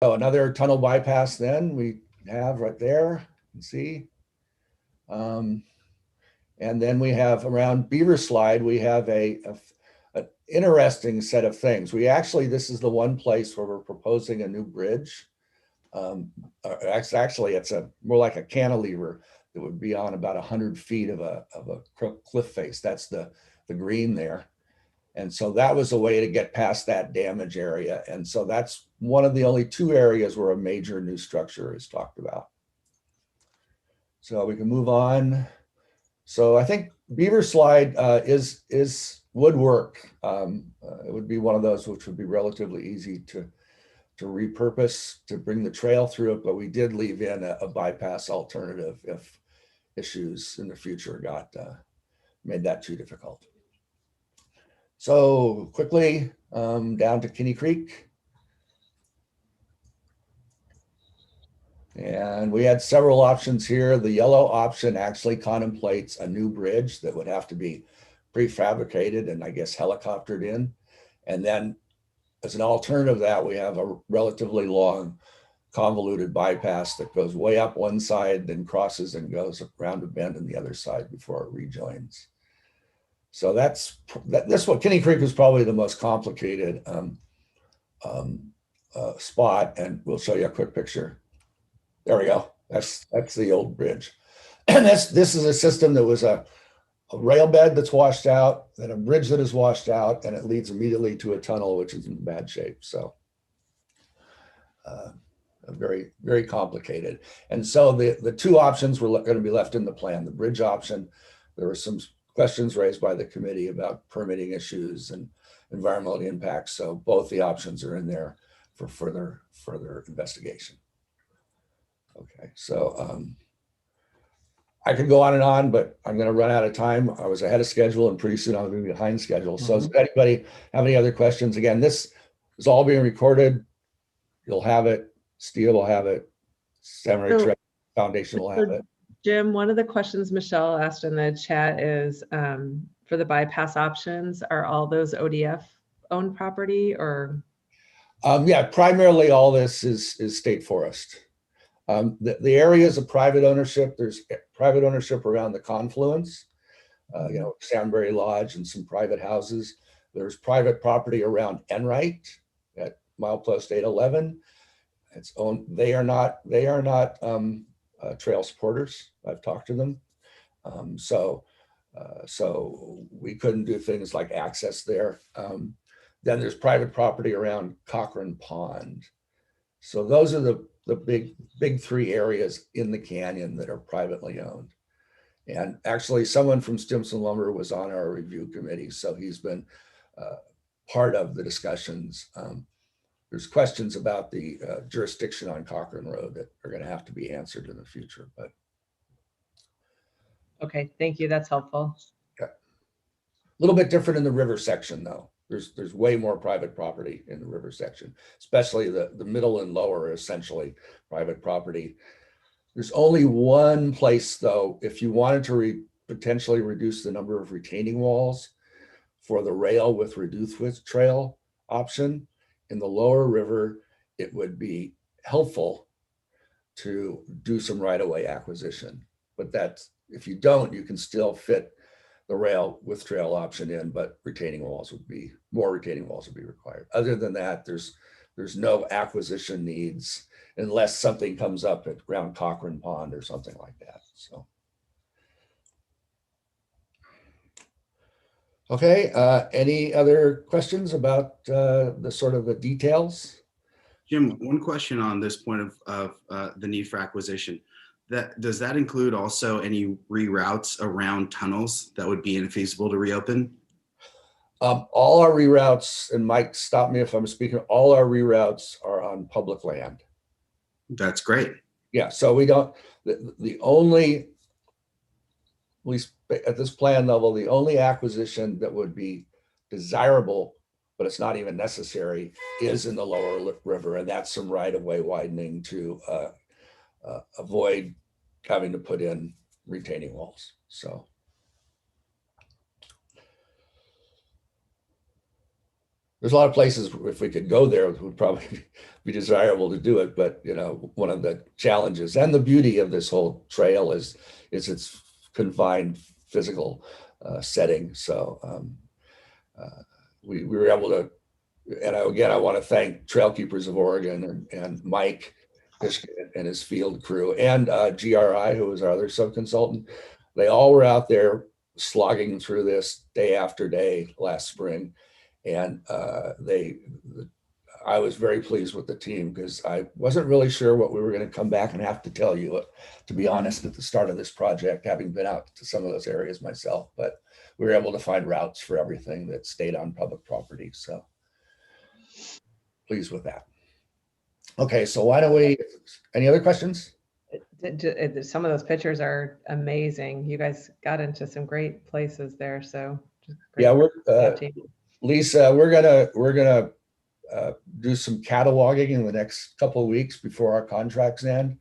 So another tunnel bypass then we have right there, you can see. And then we have around Beaver Slide, we have an interesting set of things. We actually, this is the one place where we're proposing a new bridge. Actually, it's more like a cantilever that would be on about 100 feet of a cliff face. That's the green there. And so that was a way to get past that damage area. And so that's one of the only two areas where a major new structure is talked about. So we can move on. So I think Beaver Slide would work. It would be one of those which would be relatively easy to repurpose to bring the trail through it, but we did leave in a bypass alternative if issues in the future got made that too difficult. So quickly down to Kinney Creek. And we had several options here. The yellow option actually contemplates a new bridge that would have to be prefabricated and I guess helicoptered in. And then as an alternative to that, we have a relatively long convoluted bypass that goes way up one side, then crosses and goes around a bend on the other side before it rejoins. So this one, Kinney Creek was probably the most complicated spot, and we'll show you a quick picture. There we go. That's the old bridge. And this is a system that was a rail bed that's washed out, then a bridge that is washed out, and it leads immediately to a tunnel, which is in bad shape. So very, very complicated. And so the two options were going to be left in the plan. The bridge option, there were some questions raised by the committee about permitting issues and environmental impacts. So both the options are in there for further investigation. Okay, so I could go on, but I'm going to run out of time. I was ahead of schedule, and pretty soon I'm going to be behind schedule. So does anybody have any other questions? Again, this is all being recorded. You'll have it. STIA will have it. Samurai Foundation will have it. Jim, one of the questions Michelle asked in the chat is for the bypass options, are all those ODF owned property or? Yeah, primarily all this is state forest. The areas of private ownership, there's private ownership around the confluence, Sandberry Lodge and some private houses. There's private property around Enright at milepost 811. It's owned. They are not trail supporters. I've talked to them. So we couldn't do things like access there. Then there's private property around Cochrane Pond. So those are the big three areas in the canyon that are privately owned. And actually someone from Stimson Lumber was on our review committee. So he's been part of the discussions. There's questions about the jurisdiction on Cochrane Road that are going to have to be answered in the future. But okay, thank you. That's helpful. Okay. A little bit different in the river section, though. There's way more private property in the river section, especially the middle and lower are essentially private property. There's only one place, though, if you wanted to potentially reduce the number of retaining walls for the rail with reduced width trail option in the lower river, it would be helpful to do some right-of-way acquisition. But that's, if you don't, you can still fit the rail with trail option in, but more retaining walls would be required. Other than that, there's no acquisition needs unless something comes up around Cochrane Pond or something like that. So, okay, any other questions about the sort of the details? Jim, one question on this point of the need for acquisition. Does that include also any reroutes around tunnels that would be infeasible to reopen? All our reroutes, and Mike, stop me if I'm speaking, all our reroutes are on public land. That's great. Yeah, so we don't, the only, at least at this plan level, the only acquisition that would be desirable, but it's not even necessary, is in the lower river, and that's some right-of-way widening to avoid having to put in retaining walls. So, there's a lot of places if we could go there, it would probably be desirable to do it. But, one of the challenges and the beauty of this whole trail is its confined physical setting. So we were able to, and again, I want to thank Trail Keepers of Oregon and Mike and his field crew and GRI, who was our other sub-consultant. They all were out there slogging through this day after day last spring. And I was very pleased with the team because I wasn't really sure what we were going to come back and have to tell you, to be honest, at the start of this project, having been out to some of those areas myself. But we were able to find routes for everything that stayed on public property. So pleased with that. Okay, so why don't we, any other questions? Some of those pictures are amazing. You guys got into some great places there. So yeah, Lisa, we're gonna do some cataloging in the next couple of weeks before our contracts end,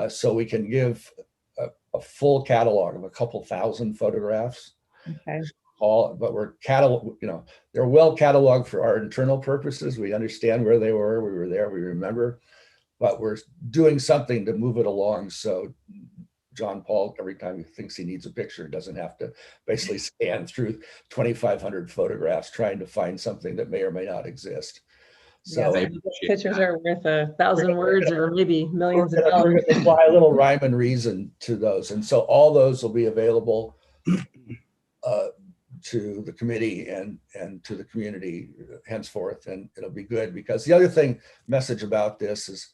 so we can give a full catalog of a couple thousand photographs. Okay. But we're they're well cataloged for our internal purposes. We understand where they were. We were there. We remember, but we're doing something to move it along. So John Paul, every time he thinks he needs a picture, doesn't have to basically scan through 2,500 photographs trying to find something that may or may not exist. So yeah, pictures are worth 1,000 words or maybe millions of dollars. We're going to apply a little rhyme and reason to those. And so all those will be available to the committee and to the community henceforth. And it'll be good because the other message about this is,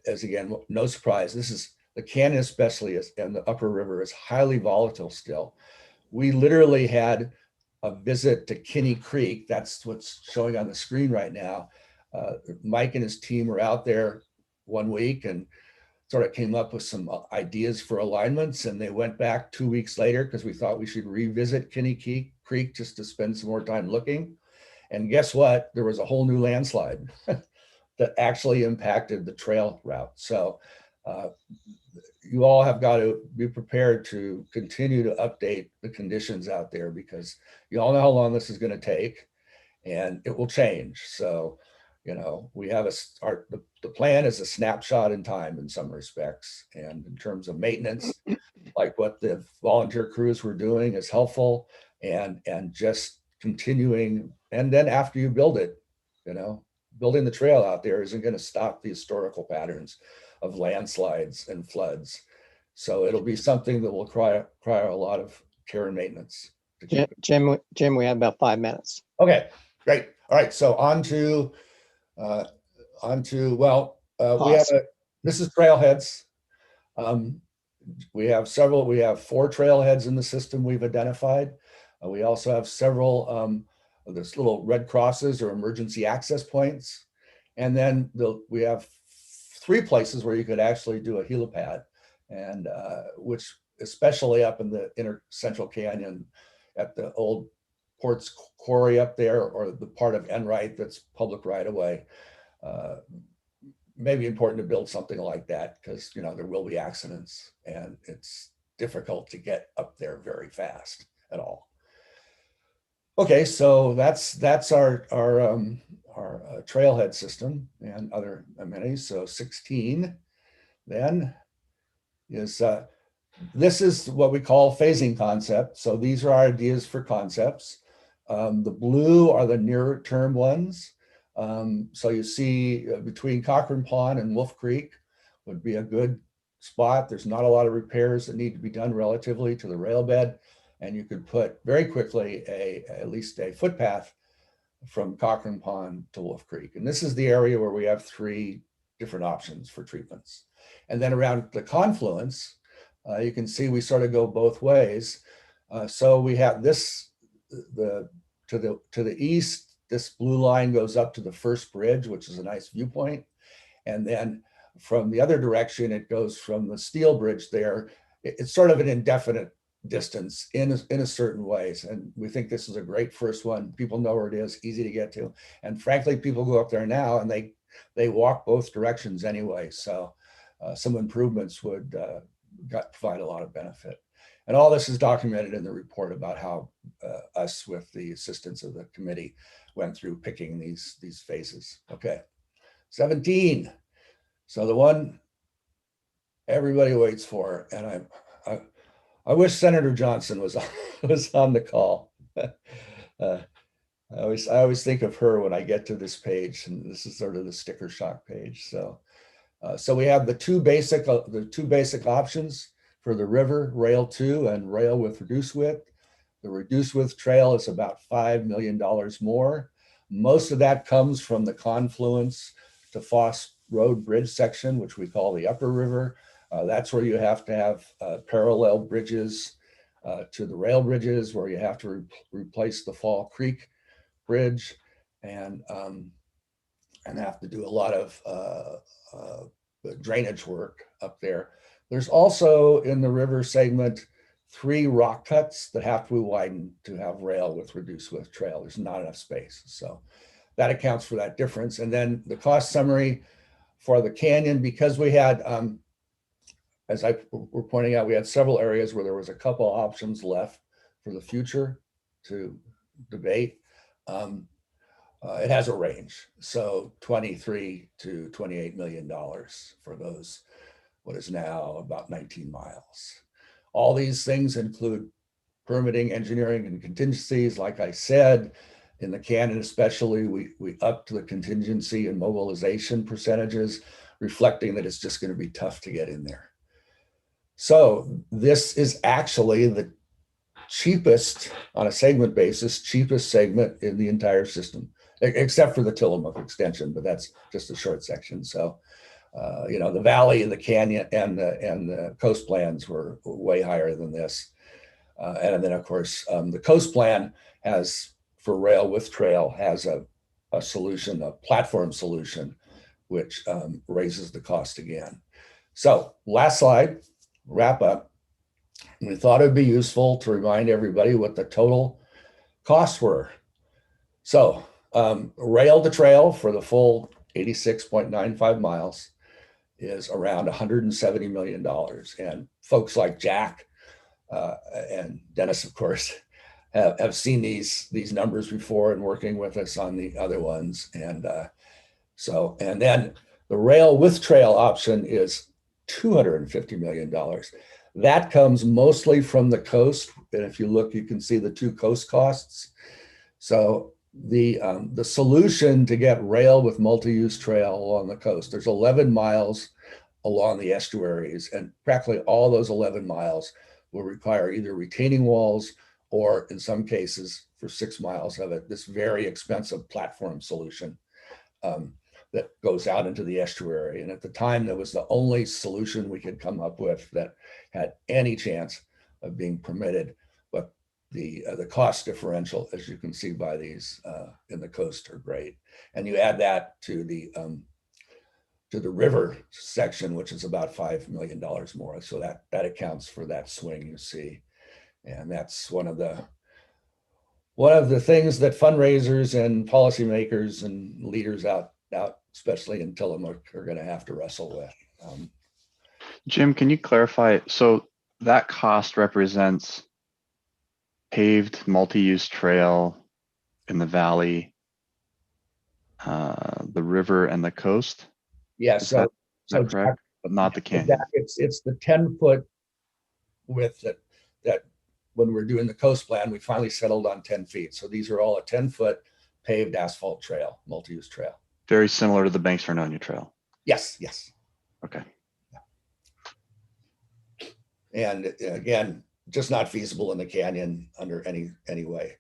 as again, no surprise, this is the canyon especially and the upper river is highly volatile still. We literally had a visit to Kinney Creek. That's what's showing on the screen right now. Mike and his team were out there 1 week and sort of came up with some ideas for alignments. And they went back 2 weeks later because we thought we should revisit Kinney Creek just to spend some more time looking. And guess what? There was a whole new landslide that actually impacted the trail route. So you all have got to be prepared to continue to update the conditions out there because you all know how long this is going to take and it will change. So, we have the plan is a snapshot in time in some respects. And in terms of maintenance, like what the volunteer crews were doing is helpful and just continuing. And then after you build it, building the trail out there isn't going to stop the historical patterns of landslides and floods. So it'll be something that will require a lot of care and maintenance. Jim, we have about 5 minutes. Okay, great. All right, so on to this is Trailheads. We have 4 trailheads in the system we've identified. We also have several of those little red crosses or emergency access points. And then we have 3 places where you could actually do a helipad, and which especially up in the inner central canyon at the old Ports Quarry up there, or the part of Enright that's public right of way. Maybe important to build something like that because there will be accidents and it's difficult to get up there very fast at all. Okay, so that's our trailhead system and other amenities. So 16 then is this is what we call phasing concept. So these are our ideas for concepts. The blue are the nearer term ones. So you see between Cochrane Pond and Wolf Creek would be a good spot. There's not a lot of repairs that need to be done relatively to the rail bed. And you could put very quickly at least a footpath from Cochrane Pond to Wolf Creek. And this is the area where we have 3 different options for treatments. And then around the confluence, you can see we sort of go both ways. So we have this, to the east, this blue line goes up to the first bridge, which is a nice viewpoint. And then from the other direction, it goes from the steel bridge there. It's sort of an indefinite distance in a certain ways. And we think this is a great first one. People know where it is, easy to get to. And frankly, people go up there now and they walk both directions anyway. So some improvements would provide a lot of benefit. And all this is documented in the report about how us, with the assistance of the committee, went through picking these phases. Okay, 17. So the one everybody waits for, and I wish Senator Johnson was on the call. I always think of her when I get to this page, and this is sort of the sticker shock page. So we have the two basic options for the river, rail 2 and rail with reduced width. The reduced width trail is about $5 million more. Most of that comes from the confluence to Foss Road Bridge section, which we call the upper river. That's where you have to have parallel bridges to the rail bridges, where you have to replace the Fall Creek Bridge and have to do a lot of drainage work up there. There's also in the river segment 3 rock cuts that have to be widened to have rail with reduced width trail. There's not enough space. So that accounts for that difference. And then the cost summary for the canyon, because we had, as I were pointing out, we had several areas where there was a couple options left for the future to debate. It has a range. So 23 to $28 million for those, what is now about 19 miles. All these things include permitting, engineering, and contingencies. Like I said, in the canyon especially, we upped the contingency and mobilization percentages, reflecting that it's just going to be tough to get in there. So this is actually the cheapest, on a segment basis, cheapest segment in the entire system, except for the Tillamook extension, but that's just a short section. So the valley and the canyon and the coast plans were way higher than this. And then of course, the coast plan has, for rail with trail, has a solution, a platform solution, which raises the cost again. So last slide, wrap up. We thought it'd be useful to remind everybody what the total costs were. So rail to trail for the full 86.95 miles is around $170 million. And folks like Jack and Dennis, of course, have seen these numbers before and working with us on the other ones. And then the rail with trail option is $250 million. That comes mostly from the coast. And if you look, you can see the 2 coast costs. So the solution to get rail with multi-use trail along the coast, there's 11 miles along the estuaries, and practically all those 11 miles will require either retaining walls or, in some cases, for 6 miles of it, this very expensive platform solution that goes out into the estuary. And at the time, that was the only solution we could come up with that had any chance of being permitted. But the cost differential, as you can see by these in the coast, are great. And you add that to the river section, which is about $5 million more. So that accounts for that swing you see. And that's one of the things that fundraisers and policymakers and leaders out, especially in Tillamook, are going to have to wrestle with. Jim, can you clarify? So that cost represents paved multi-use trail in the valley, the river, and the coast? Yes. Is that correct? But not the canyon. It's the 10-foot width that when we're doing the coast plan, we finally settled on 10 feet. So these are all a 10-foot paved asphalt trail, multi-use trail. Very similar to the Banks Vernonia Trail. Yes. Okay. And again, just not feasible in the canyon under any way.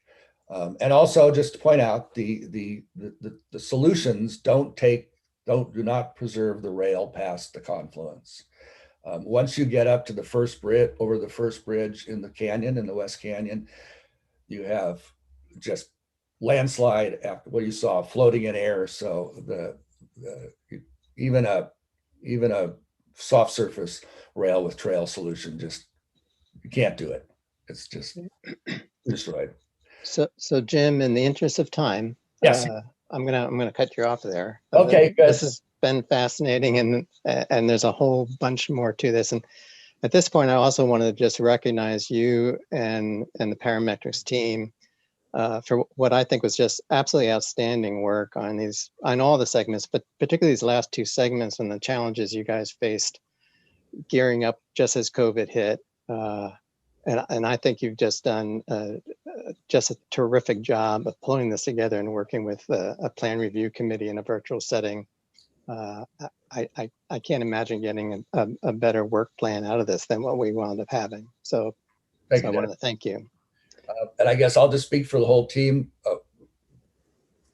And also, just to point out, the solutions do not preserve the rail past the confluence. Once you get up to the first bridge, over the first bridge in the canyon, in the West Canyon, you have just landslide after what you saw, floating in air. So even a soft surface rail with trail solution, just you can't do it. It's just destroyed. So Jim, in the interest of time, Yes. I'm gonna cut you off there. Okay, good. This has been fascinating, and there's a whole bunch more to this. And at this point, I also want to just recognize you and the parametrics team for what I think was just absolutely outstanding work on all the segments, but particularly these last two segments and the challenges you guys faced gearing up just as COVID hit. And I think you've just done just a terrific job of pulling this together and working with a plan review committee in a virtual setting. I can't imagine getting a better work plan out of this than what we wound up having. So I wanted to thank you. And I guess I'll just speak for the whole team.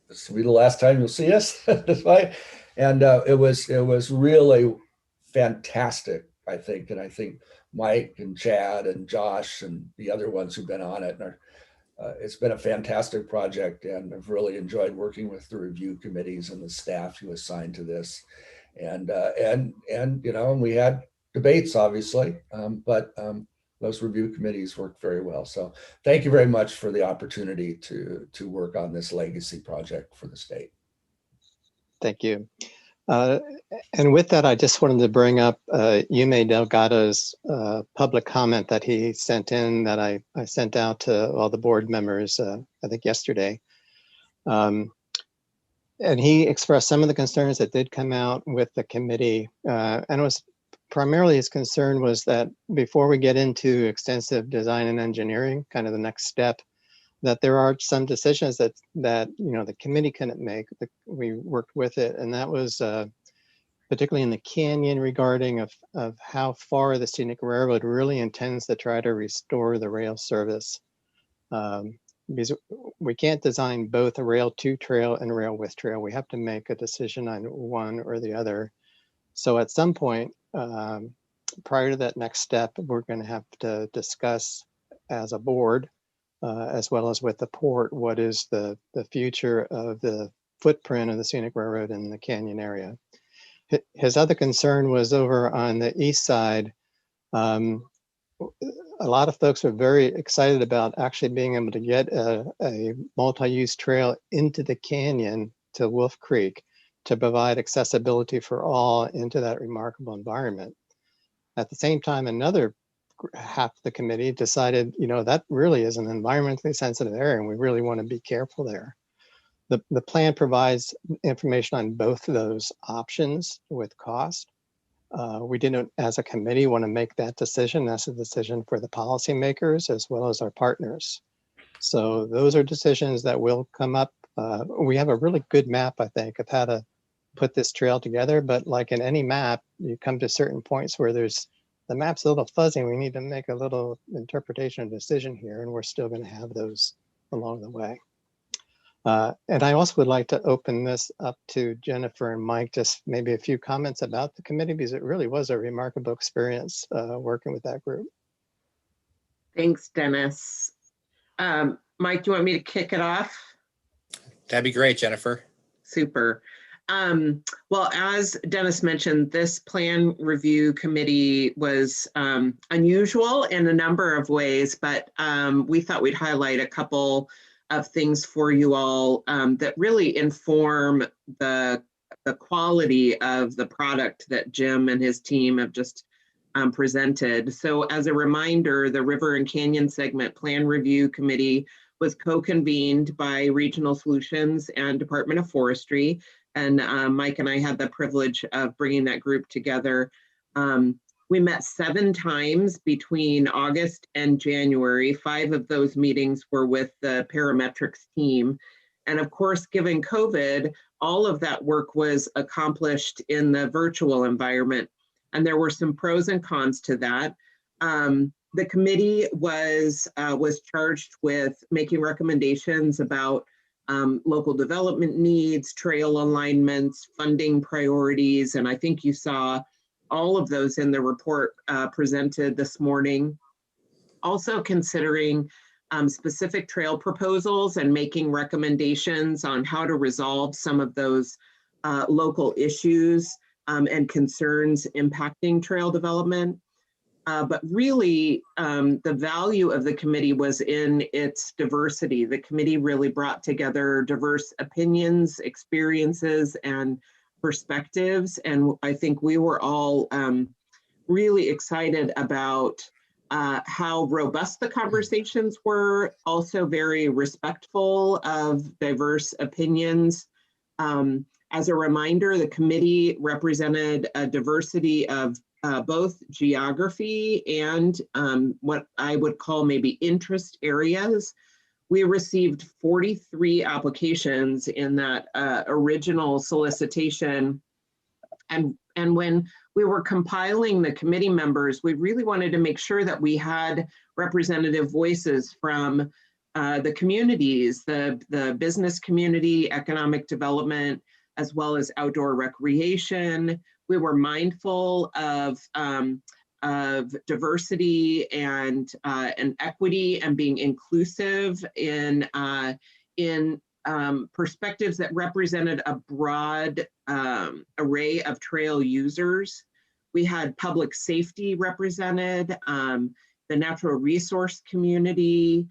This will be the last time you'll see us this way. And it was really fantastic, I think. And I think Mike and Chad and Josh and the other ones who've been on it, it's been a fantastic project, and I've really enjoyed working with the review committees and the staff who assigned to this. And you know, we had debates, obviously, but those review committees worked very well. So thank you very much for the opportunity to work on this legacy project for the state. Thank you. And with that, I just wanted to bring up Yume Delgado's public comment that he sent in that I sent out to all the board members, I think yesterday. And he expressed some of the concerns that did come out with the committee. And it was primarily his concern was that before we get into extensive design and engineering, kind of the next step, that there are some decisions that you know the committee couldn't make. We worked with it, and that was particularly in the canyon regarding of how far the scenic railroad really intends to try to restore the rail service. Because we can't design both a rail to trail and rail with trail. We have to make a decision on one or the other. So at some point, prior to that next step, we're going to have to discuss as a board, as well as with the port, what is the future of the footprint of the scenic railroad in the canyon area. His other concern was over on the east side. A lot of folks were very excited about actually being able to get a multi-use trail into the canyon to Wolf Creek to provide accessibility for all into that remarkable environment. At the same time, another half of the committee decided, you know, that really is an environmentally sensitive area and we really want to be careful there. The plan provides information on both of those options with cost. We didn't, as a committee, want to make that decision. That's a decision for the policymakers as well as our partners. So those are decisions that will come up. We have a really good map, I think, of how to put this trail together. But like in any map, you come to certain points where the map's a little fuzzy. We need to make a little interpretation decision here, and we're still going to have those along the way. And I also would like to open this up to Jennifer and Mike, just maybe a few comments about the committee, because it really was a remarkable experience working with that group. Thanks, Dennis. Mike, do you want me to kick it off? That'd be great, Jennifer. Super. Well, as Dennis mentioned, this plan review committee was unusual in a number of ways, but we thought we'd highlight a couple of things for you all that really inform the quality of the product that Jim and his team have just presented. So as a reminder, the River and Canyon Segment Plan Review Committee was co-convened by Regional Solutions and Department of Forestry. And Mike and I had the privilege of bringing that group together. We met 7 times between August and January. 5 of those meetings were with the parametrics team. And of course, given COVID, all of that work was accomplished in the virtual environment. And there were some pros and cons to that. The committee was charged with making recommendations about local development needs, trail alignments, funding priorities, and I think you saw all of those in the report presented this morning. Also considering specific trail proposals and making recommendations on how to resolve some of those local issues and concerns impacting trail development. But really, the value of the committee was in its diversity. The committee really brought together diverse opinions, experiences, and perspectives. And I think we were all really excited about how robust the conversations were, also very respectful of diverse opinions. As a reminder, the committee represented a diversity of both geography and what I would call maybe interest areas. We received 43 applications in that original solicitation. And when we were compiling the committee members, we really wanted to make sure that we had representative voices from the communities, the business community, economic development, as well as outdoor recreation. We were mindful of diversity and equity and being inclusive in perspectives that represented a broad array of trail users. We had public safety represented, the natural resource community,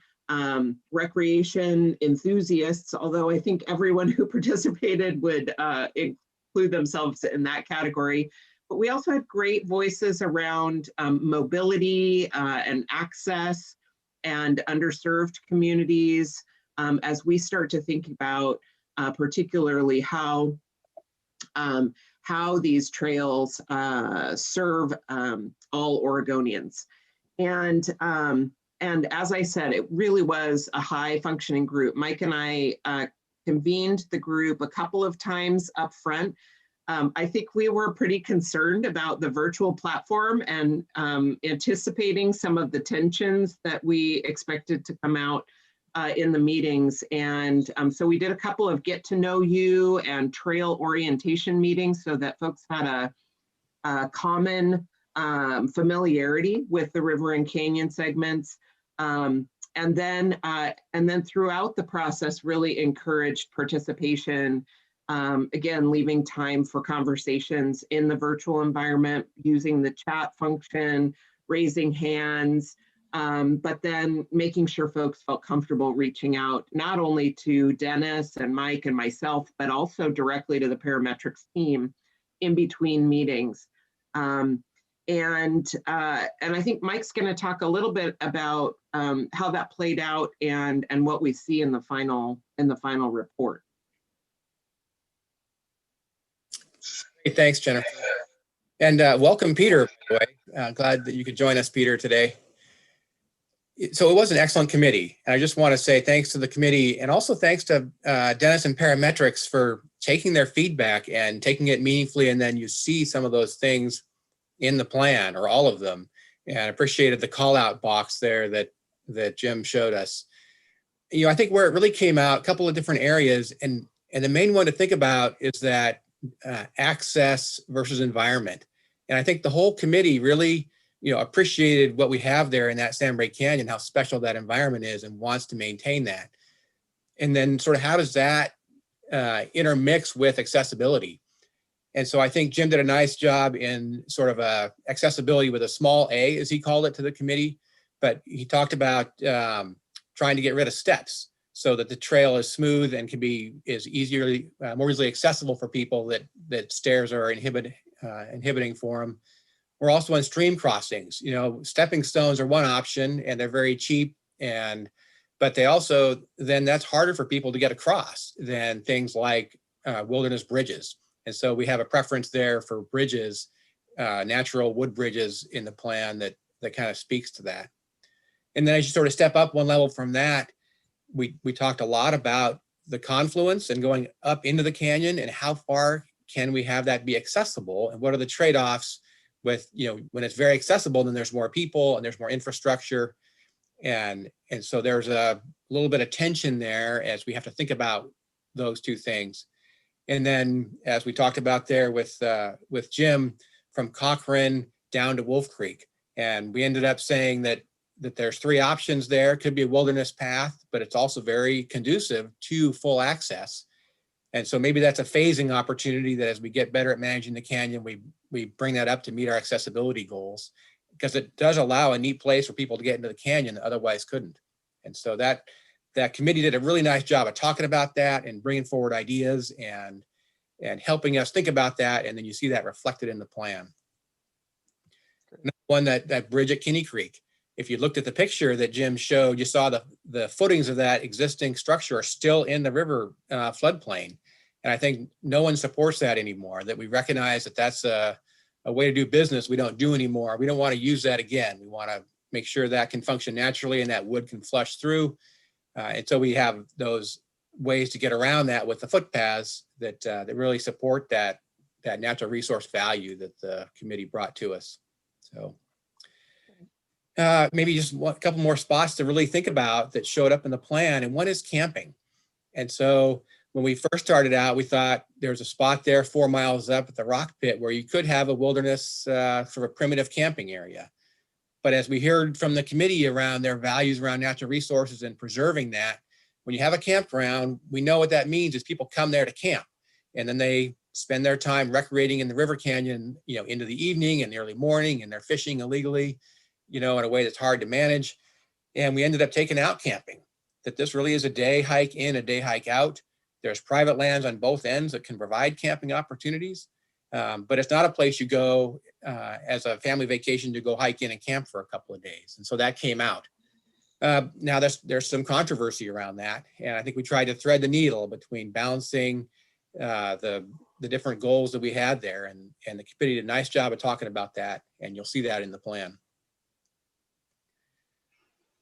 recreation enthusiasts, although I think everyone who participated would include themselves in that category. But we also had great voices around mobility and access and underserved communities as we start to think about particularly how these trails serve all Oregonians. And as I said, it really was a high functioning group. Mike and I convened the group a couple of times up front. I think we were pretty concerned about the virtual platform and anticipating some of the tensions that we expected to come out in the meetings. And so we did a couple of get to know you and trail orientation meetings so that folks had a common familiarity with the river and canyon segments. And then throughout the process, really encouraged participation. Again, leaving time for conversations in the virtual environment, using the chat function, raising hands, but then making sure folks felt comfortable reaching out, not only to Dennis and Mike and myself, but also directly to the parametrics team in between meetings. And I think Mike's going to talk a little bit about how that played out and what we see in the final report. Hey, thanks, Jennifer. And welcome, Peter, by the way. Glad that you could join us, Peter, today. So it was an excellent committee. And I just want to say thanks to the committee and also thanks to Dennis and Parametrics for taking their feedback and taking it meaningfully. And then you see some of those things in the plan, or all of them. And I appreciated the call out box there that Jim showed us. I think where it really came out, a couple of different areas, and the main one to think about is that access versus environment. And I think the whole committee really, appreciated what we have there in that San Bray Canyon, how special that environment is, and wants to maintain that. And then sort of how does that intermix with accessibility? And so I think Jim did a nice job in sort of accessibility with a small a, as he called it, to the committee. But he talked about trying to get rid of steps so that the trail is smooth and can be more easily accessible for people that stairs are inhibiting for them. We're also on stream crossings. Stepping stones are one option, and they're very cheap, but they also, then that's harder for people to get across than things like wilderness bridges. And so we have a preference there for bridges, natural wood bridges in the plan that kind of speaks to that. And then as you sort of step up one level from that, we talked a lot about the confluence and going up into the canyon and how far can we have that be accessible, and what are the trade-offs with, when it's very accessible, then there's more people and there's more infrastructure. And so there's a little bit of tension there as we have to think about those two things. And then as we talked about there with Jim, from Cochrane down to Wolf Creek. And we ended up saying that there's three options there. It could be a wilderness path, but it's also very conducive to full access. And so maybe that's a phasing opportunity that as we get better at managing the canyon, we bring that up to meet our accessibility goals, because it does allow a neat place for people to get into the canyon that otherwise couldn't. And so that committee did a really nice job of talking about that and bringing forward ideas and helping us think about that. And then you see that reflected in the plan. Another one, that bridge at Kinney Creek. if you looked at the picture that Jim showed, you saw the footings of that existing structure are still in the river floodplain. And I think no one supports that anymore, that we recognize that that's a way to do business we don't do anymore. We don't want to use that again. We want to make sure that can function naturally and that wood can flush through. And so we have those ways to get around that with the footpaths that really support that natural resource value that the committee brought to us. So maybe just a couple more spots to really think about that showed up in the plan. And one is camping. And so when we first started out, we thought there was a spot there 4 miles up at the rock pit where you could have a wilderness sort of primitive camping area. But as we heard from the committee around their values around natural resources and preserving that, when you have a campground, we know what that means is people come there to camp, and then they spend their time recreating in the river canyon, into the evening and the early morning, and they're fishing illegally, in a way that's hard to manage. And we ended up taking out camping, that this really is a day hike in, a day hike out. There's private lands on both ends that can provide camping opportunities, but it's not a place you go as a family vacation to go hike in and camp for a couple of days. And so that came out. Now there's some controversy around that. And I think we tried to thread the needle between balancing the different goals that we had there. And the committee did a nice job of talking about that. And you'll see that in the plan.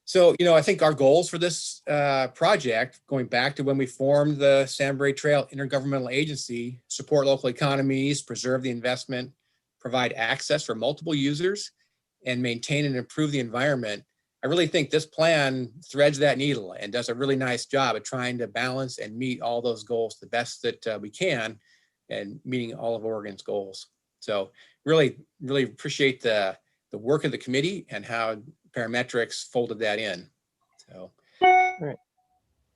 So, I think our goals for this project, going back to when we formed the Sandbury Trail Intergovernmental Agency, support local economies, preserve the investment, provide access for multiple users, and maintain and improve the environment. I really think this plan threads that needle and does a really nice job of trying to balance and meet all those goals the best that we can, and meeting all of Oregon's goals. So really, really appreciate the work of the committee and how Parametrics folded that in. So, right.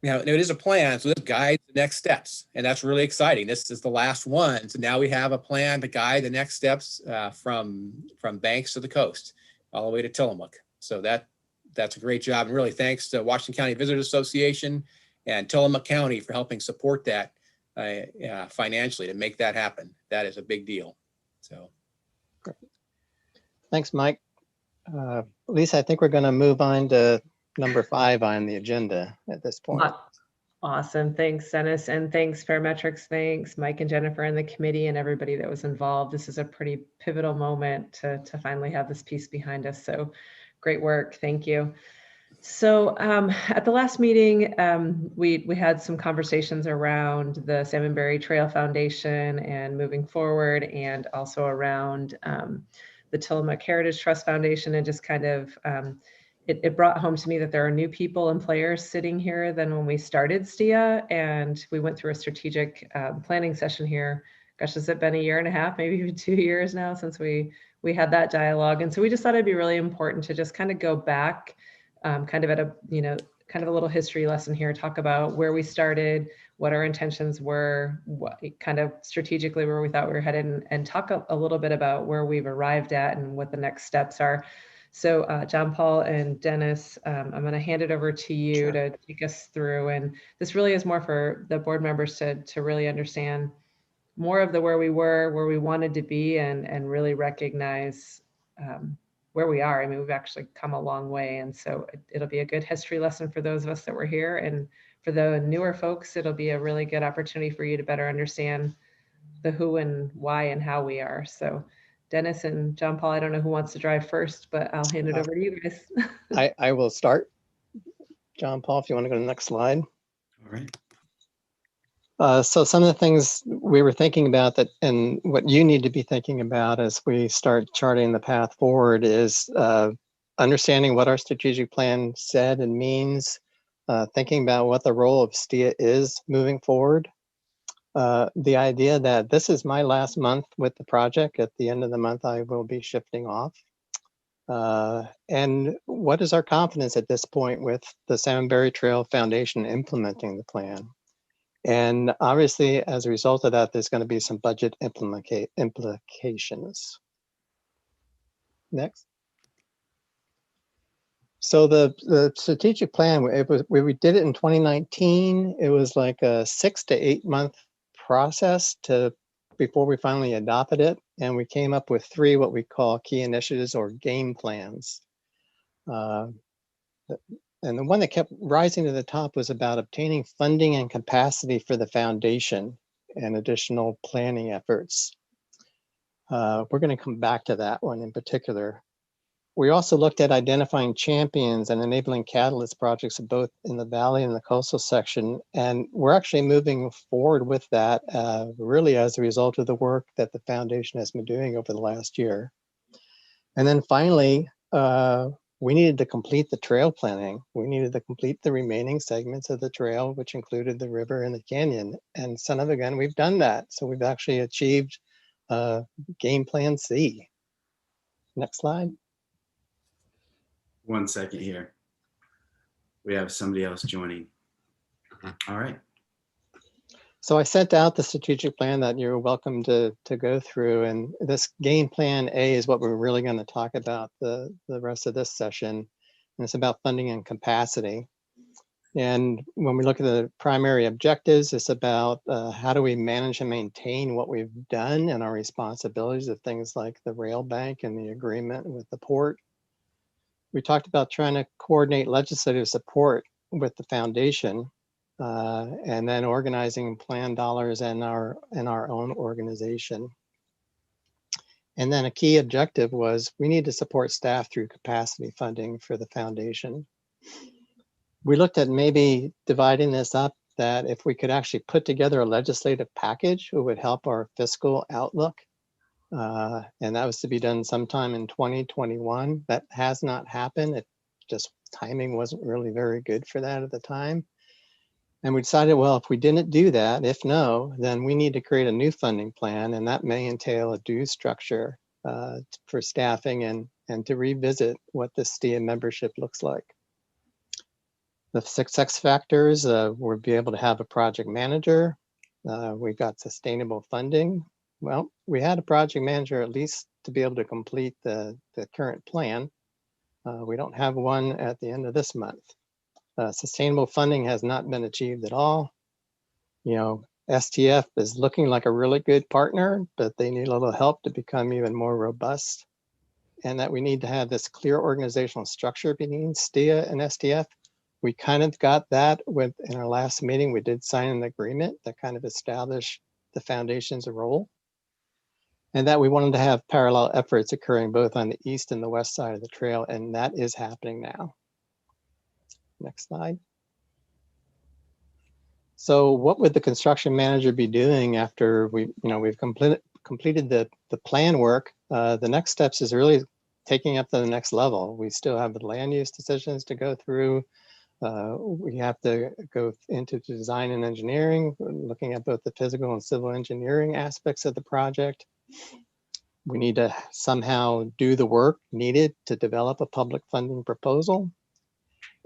It is a plan, so this guides the next steps, and that's really exciting. This is the last one, so now we have a plan to guide the next steps from Banks to the coast, all the way to Tillamook. So that's a great job, and really thanks to Washington County Visitors Association and Tillamook County for helping support that financially to make that happen. That is a big deal. So, Thanks, Mike. Lisa, I think we're going to move on to number 5 on the agenda at this point. Awesome. Thanks, Dennis. And thanks, Parametrics. Thanks, Mike and Jennifer and the committee and everybody that was involved. This is a pretty pivotal moment to finally have this piece behind us. So great work. Thank you. So at the last meeting, we had some conversations around the Salmonberry Trail Foundation and moving forward, and also around the Tillamook Heritage Trust Foundation, and just kind of, it brought home to me that there are new people and players sitting here than when we started STIA, and we went through a strategic planning session here. Gosh, has it been a year and a half, maybe even 2 years now since we had that dialogue? And so we just thought it'd be really important to just kind of go back, kind of at a, kind of a little history lesson here, talk about where we started, what our intentions were, what kind of strategically where we thought we were headed, and talk a little bit about where we've arrived at and what the next steps are. So John Paul and Dennis, I'm going to hand it over to you to take us through. And this really is more for the board members to really understand more of the where we were, where we wanted to be, and really recognize where we are. I mean, we've actually come a long way. And so it'll be a good history lesson for those of us that were here. And for the newer folks, it'll be a really good opportunity for you to better understand the who and why and how we are. So Dennis and John Paul, I don't know who wants to drive first, but I'll hand it over to you guys. I will start. John Paul, if you want to go to the next slide. All right. So some of the things we were thinking about that, and what you need to be thinking about as we start charting the path forward, is understanding what our strategic plan said and means, thinking about what the role of STIA is moving forward. The idea that this is my last month with the project. At the end of the month, I will be shifting off. And what is our confidence at this point with the Salmonberry Trail Foundation implementing the plan? And obviously, as a result of that, there's going to be some budget implications. Next. So the strategic plan, we did it in 2019. It was like a 6 to 8 month process before we finally adopted it. And we came up with 3 what we call key initiatives or game plans. And the one that kept rising to the top was about obtaining funding and capacity for the foundation and additional planning efforts. We're going to come back to that one in particular. We also looked at identifying champions and enabling catalyst projects both in the valley and the coastal section. And we're actually moving forward with that really as a result of the work that the foundation has been doing over the last year. And then finally, we needed to complete the trail planning. We needed to complete the remaining segments of the trail, which included the river and the canyon. And son of a gun, we've done that. So we've actually achieved game plan C. Next slide. 1 second here. We have somebody else joining. All right. So I sent out the strategic plan that you're welcome to go through. And this game plan A is what we're really going to talk about the rest of this session. And it's about funding and capacity. And when we look at the primary objectives, it's about how do we manage and maintain what we've done and our responsibilities of things like the rail bank and the agreement with the port. We talked about trying to coordinate legislative support with the foundation and then organizing plan dollars in our own organization. And then a key objective was we need to support staff through capacity funding for the foundation. We looked at maybe dividing this up, that if we could actually put together a legislative package, it would help our fiscal outlook. And that was to be done sometime in 2021. That has not happened. It just timing wasn't really very good for that at the time. And we decided, well, if we didn't do that, if no, then we need to create a new funding plan. And that may entail a dues structure for staffing and to revisit what the STIA membership looks like. The success factors, we'll be able to have a project manager. We've got sustainable funding. Well, we had a project manager at least to be able to complete the current plan. We don't have one at the end of this month. Sustainable funding has not been achieved at all. You know, STF is looking like a really good partner, but they need a little help to become even more robust. And that we need to have this clear organizational structure between STIA and STF. We kind of got that in our last meeting. We did sign an agreement that kind of established the foundation's role. And that we wanted to have parallel efforts occurring both on the east and the west side of the trail, and that is happening now. Next slide. So what would the construction manager be doing after we've completed the plan work? The next steps is really taking up to the next level. We still have the land use decisions to go through. We have to go into design and engineering, looking at both the physical and civil engineering aspects of the project. We need to somehow do the work needed to develop a public funding proposal.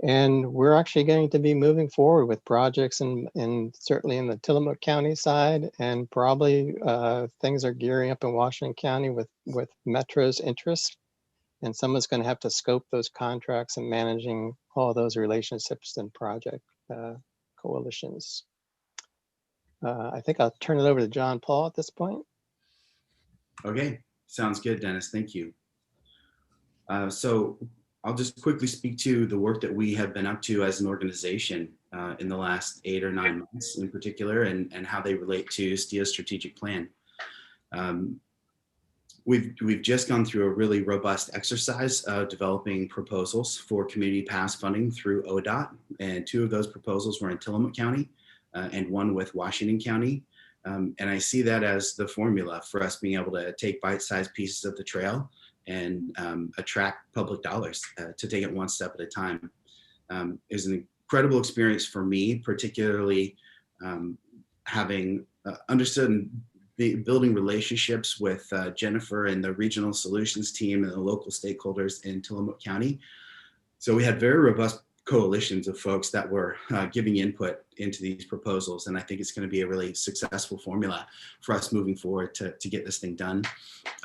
And we're actually going to be moving forward with projects and certainly in the Tillamook County side, and probably things are gearing up in Washington County with Metro's interest. And someone's going to have to scope those contracts and managing all those relationships and project coalitions. I think I'll turn it over to John Paul at this point. Okay, sounds good, Dennis. Thank you. So I'll just quickly speak to the work that we have been up to as an organization in the last 8 or 9 months in particular, and how they relate to STIA's strategic plan. We've just gone through a really robust exercise of developing proposals for community pass funding through ODOT, and 2 of those proposals were in Tillamook County and 1 with Washington County. And I see that as the formula for us being able to take bite-sized pieces of the trail and attract public dollars to take it one step at a time. It was an incredible experience for me, particularly having understood and building relationships with Jennifer and the regional solutions team and the local stakeholders in Tillamook County. So we had very robust coalitions of folks that were giving input into these proposals. And I think it's going to be a really successful formula for us moving forward to get this thing done.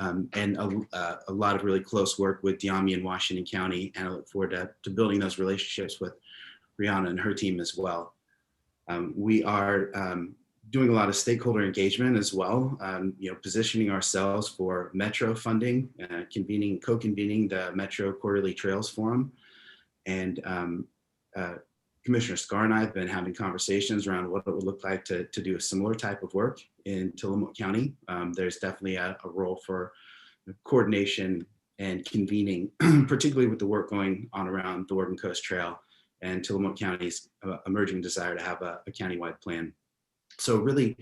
And a lot of really close work with Diami in Washington County. And I look forward to building those relationships with Rihanna and her team as well. We are doing a lot of stakeholder engagement as well, positioning ourselves for Metro funding, co-convening the Metro Quarterly Trails Forum, And Commissioner Scar and I have been having conversations around what it would look like to do a similar type of work in Tillamook County. There's definitely a role for coordination and convening, particularly with the work going on around the Oregon Coast Trail and Tillamook County's emerging desire to have a countywide plan. So really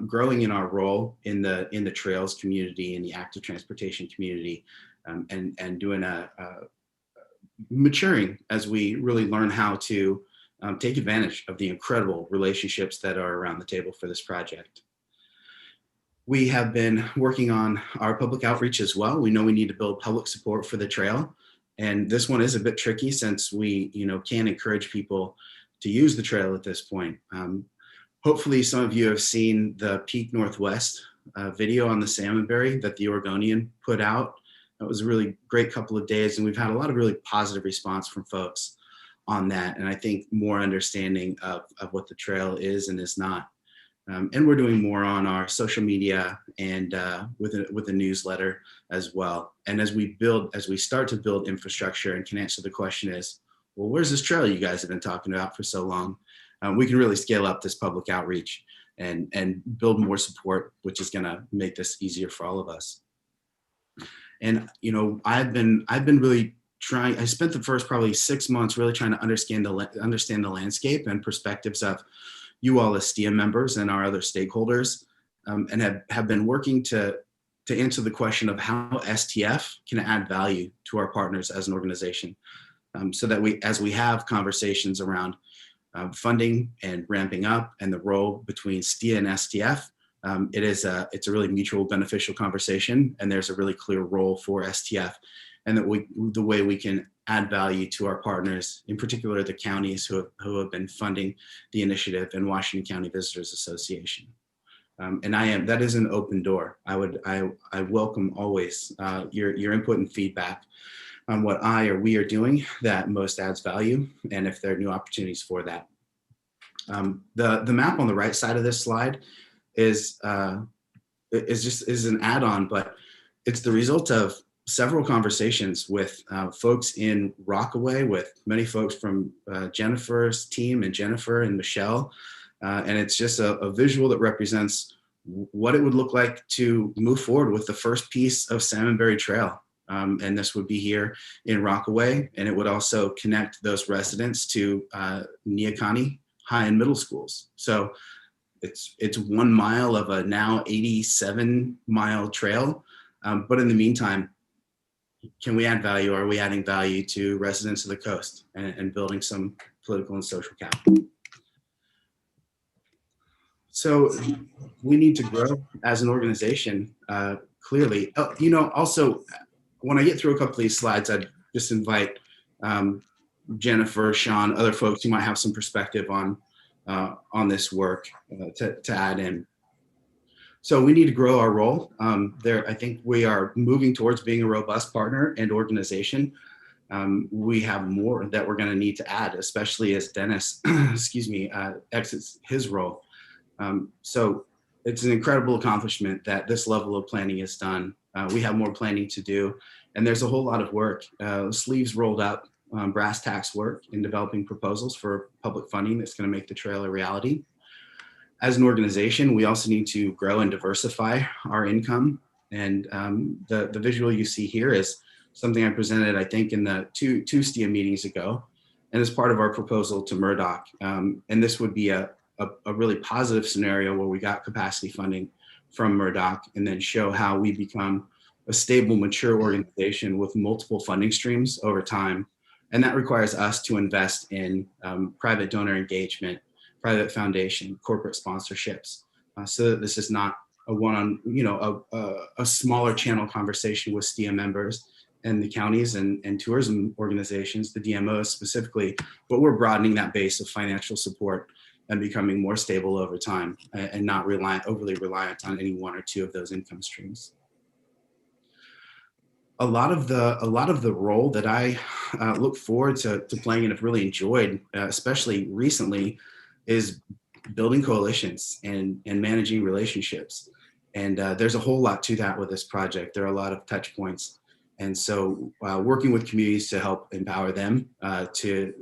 growing in our role in the trails community, in the active transportation community, and doing maturing as we really learn how to take advantage of the incredible relationships that are around the table for this project. We have been working on our public outreach as well. We know we need to build public support for the trail. And this one is a bit tricky since we, can't encourage people to use the trail at this point. Hopefully some of you have seen the Peak Northwest video on the Salmonberry that the Oregonian put out. It was a really great couple of days, and we've had a lot of really positive response from folks on that. And I think more understanding of what the trail is and is not. And we're doing more on our social media and with a newsletter as well. And as we start to build infrastructure and can answer the question is, well, where's this trail you guys have been talking about for so long? We can really scale up this public outreach and build more support, which is going to make this easier for all of us. And I've been really trying. I spent the first probably 6 months really trying to understand the landscape and perspectives of you all as STIA members and our other stakeholders, and have been working to answer the question of how STF can add value to our partners as an organization, so that as we have conversations around funding and ramping up and the role between STIA and STF, it's a really mutual beneficial conversation, and there's a really clear role for STF, and that the way we can add value to our partners, in particular the counties who have been funding the initiative, and Washington County Visitors Association. And that is an open door. I welcome always your input and feedback on what we are doing that most adds value, and if there are new opportunities for that. The map on the right side of this slide is an add-on, but it's the result of several conversations with folks in Rockaway, with many folks from Jennifer's team and Jennifer and Michelle. And it's just a visual that represents what it would look like to move forward with the first piece of Salmonberry Trail. And this would be here in Rockaway, and it would also connect those residents to Neocani high and middle schools. So it's 1 mile of a now 87-mile trail. But in the meantime, can we add value? Are we adding value to residents of the coast and building some political and social capital? So we need to grow as an organization, clearly. Also, when I get through a couple of these slides, I'd just invite Jennifer, Sean, other folks who might have some perspective on this work to add in. So we need to grow our role. I think we are moving towards being a robust partner and organization. We have more that we're going to need to add, especially as Dennis, exits his role. So it's an incredible accomplishment that this level of planning is done. We have more planning to do, and there's a whole lot of work. Sleeves rolled up, brass tacks work in developing proposals for public funding that's going to make the trail a reality. As an organization, we also need to grow and diversify our income. And the visual you see here is something I presented, I think, in the two STIA meetings ago, and as part of our proposal to Murdock. And this would be a really positive scenario where we got capacity funding from Murdock, and then show how we become a stable, mature organization with multiple funding streams over time. And that requires us to invest in private donor engagement, private foundation, corporate sponsorships, so that this is not a smaller channel conversation with STIA members and the counties and tourism organizations, the DMOs specifically, but we're broadening that base of financial support and becoming more stable over time, and not overly reliant on any one or two of those income streams. A lot of the role that I look forward to playing and have really enjoyed, especially recently, is building coalitions and managing relationships. And there's a whole lot to that with this project. There are a lot of touch points. And so working with communities to help empower them to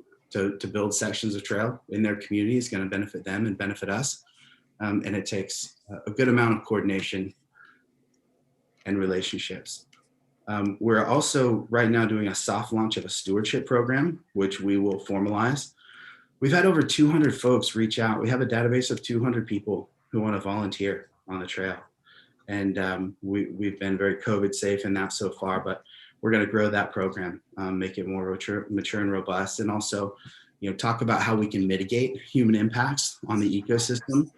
build sections of trail in their community is going to benefit them and benefit us. And it takes a good amount of coordination and relationships. We're also right now doing a soft launch of a stewardship program, which we will formalize. We've had over 200 folks reach out. We have a database of 200 people who want to volunteer on the trail. And we've been very COVID safe in that so far, but we're going to grow that program, make it more mature and robust, and also, talk about how we can mitigate human impacts on the ecosystem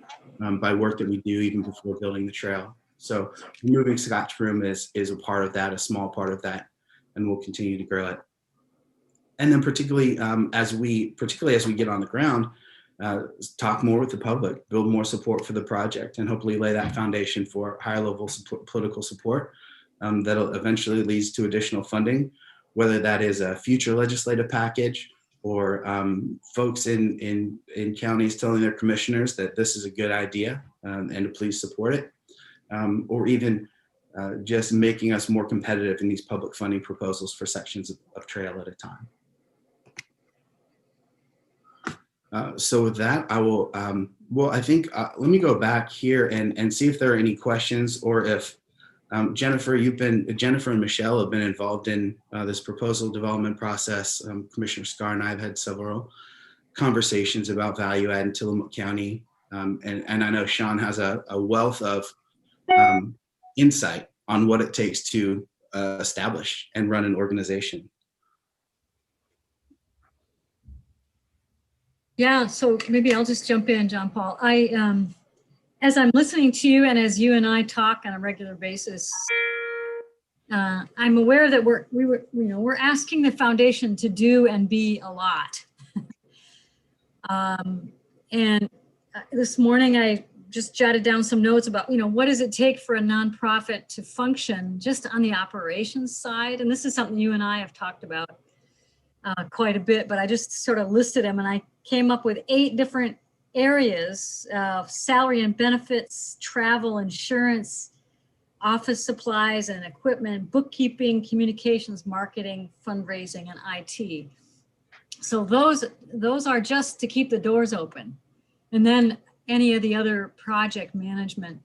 by work that we do even before building the trail. So removing Scotch broom is a part of that, a small part of that, and we'll continue to grow it. And then particularly as we get on the ground, talk more with the public, build more support for the project, and hopefully lay that foundation for higher level political support that'll eventually leads to additional funding, whether that is a future legislative package or folks in counties telling their commissioners that this is a good idea and to please support it, or even just making us more competitive in these public funding proposals for sections of trail at a time. So with that, I will, I think, let me go back here and see if there are any questions, or if Jennifer and Michelle have been involved in this proposal development process. Commissioner Scar and I have had several conversations about value add in Tillamook County. And I know Sean has a wealth of insight on what it takes to establish and run an organization. Yeah, so maybe I'll just jump in, John Paul. As I'm listening to you and as you and I talk on a regular basis, I'm aware that we're asking the foundation to do and be a lot. And this morning I just jotted down some notes about, what does it take for a nonprofit to function just on the operations side? And this is something you and I have talked about quite a bit, but I just sort of listed them, and I came up with 8 different areas of salary and benefits, travel, insurance, office supplies and equipment, bookkeeping, communications, marketing, fundraising, and IT. So those are just to keep the doors open. And then any of the other project management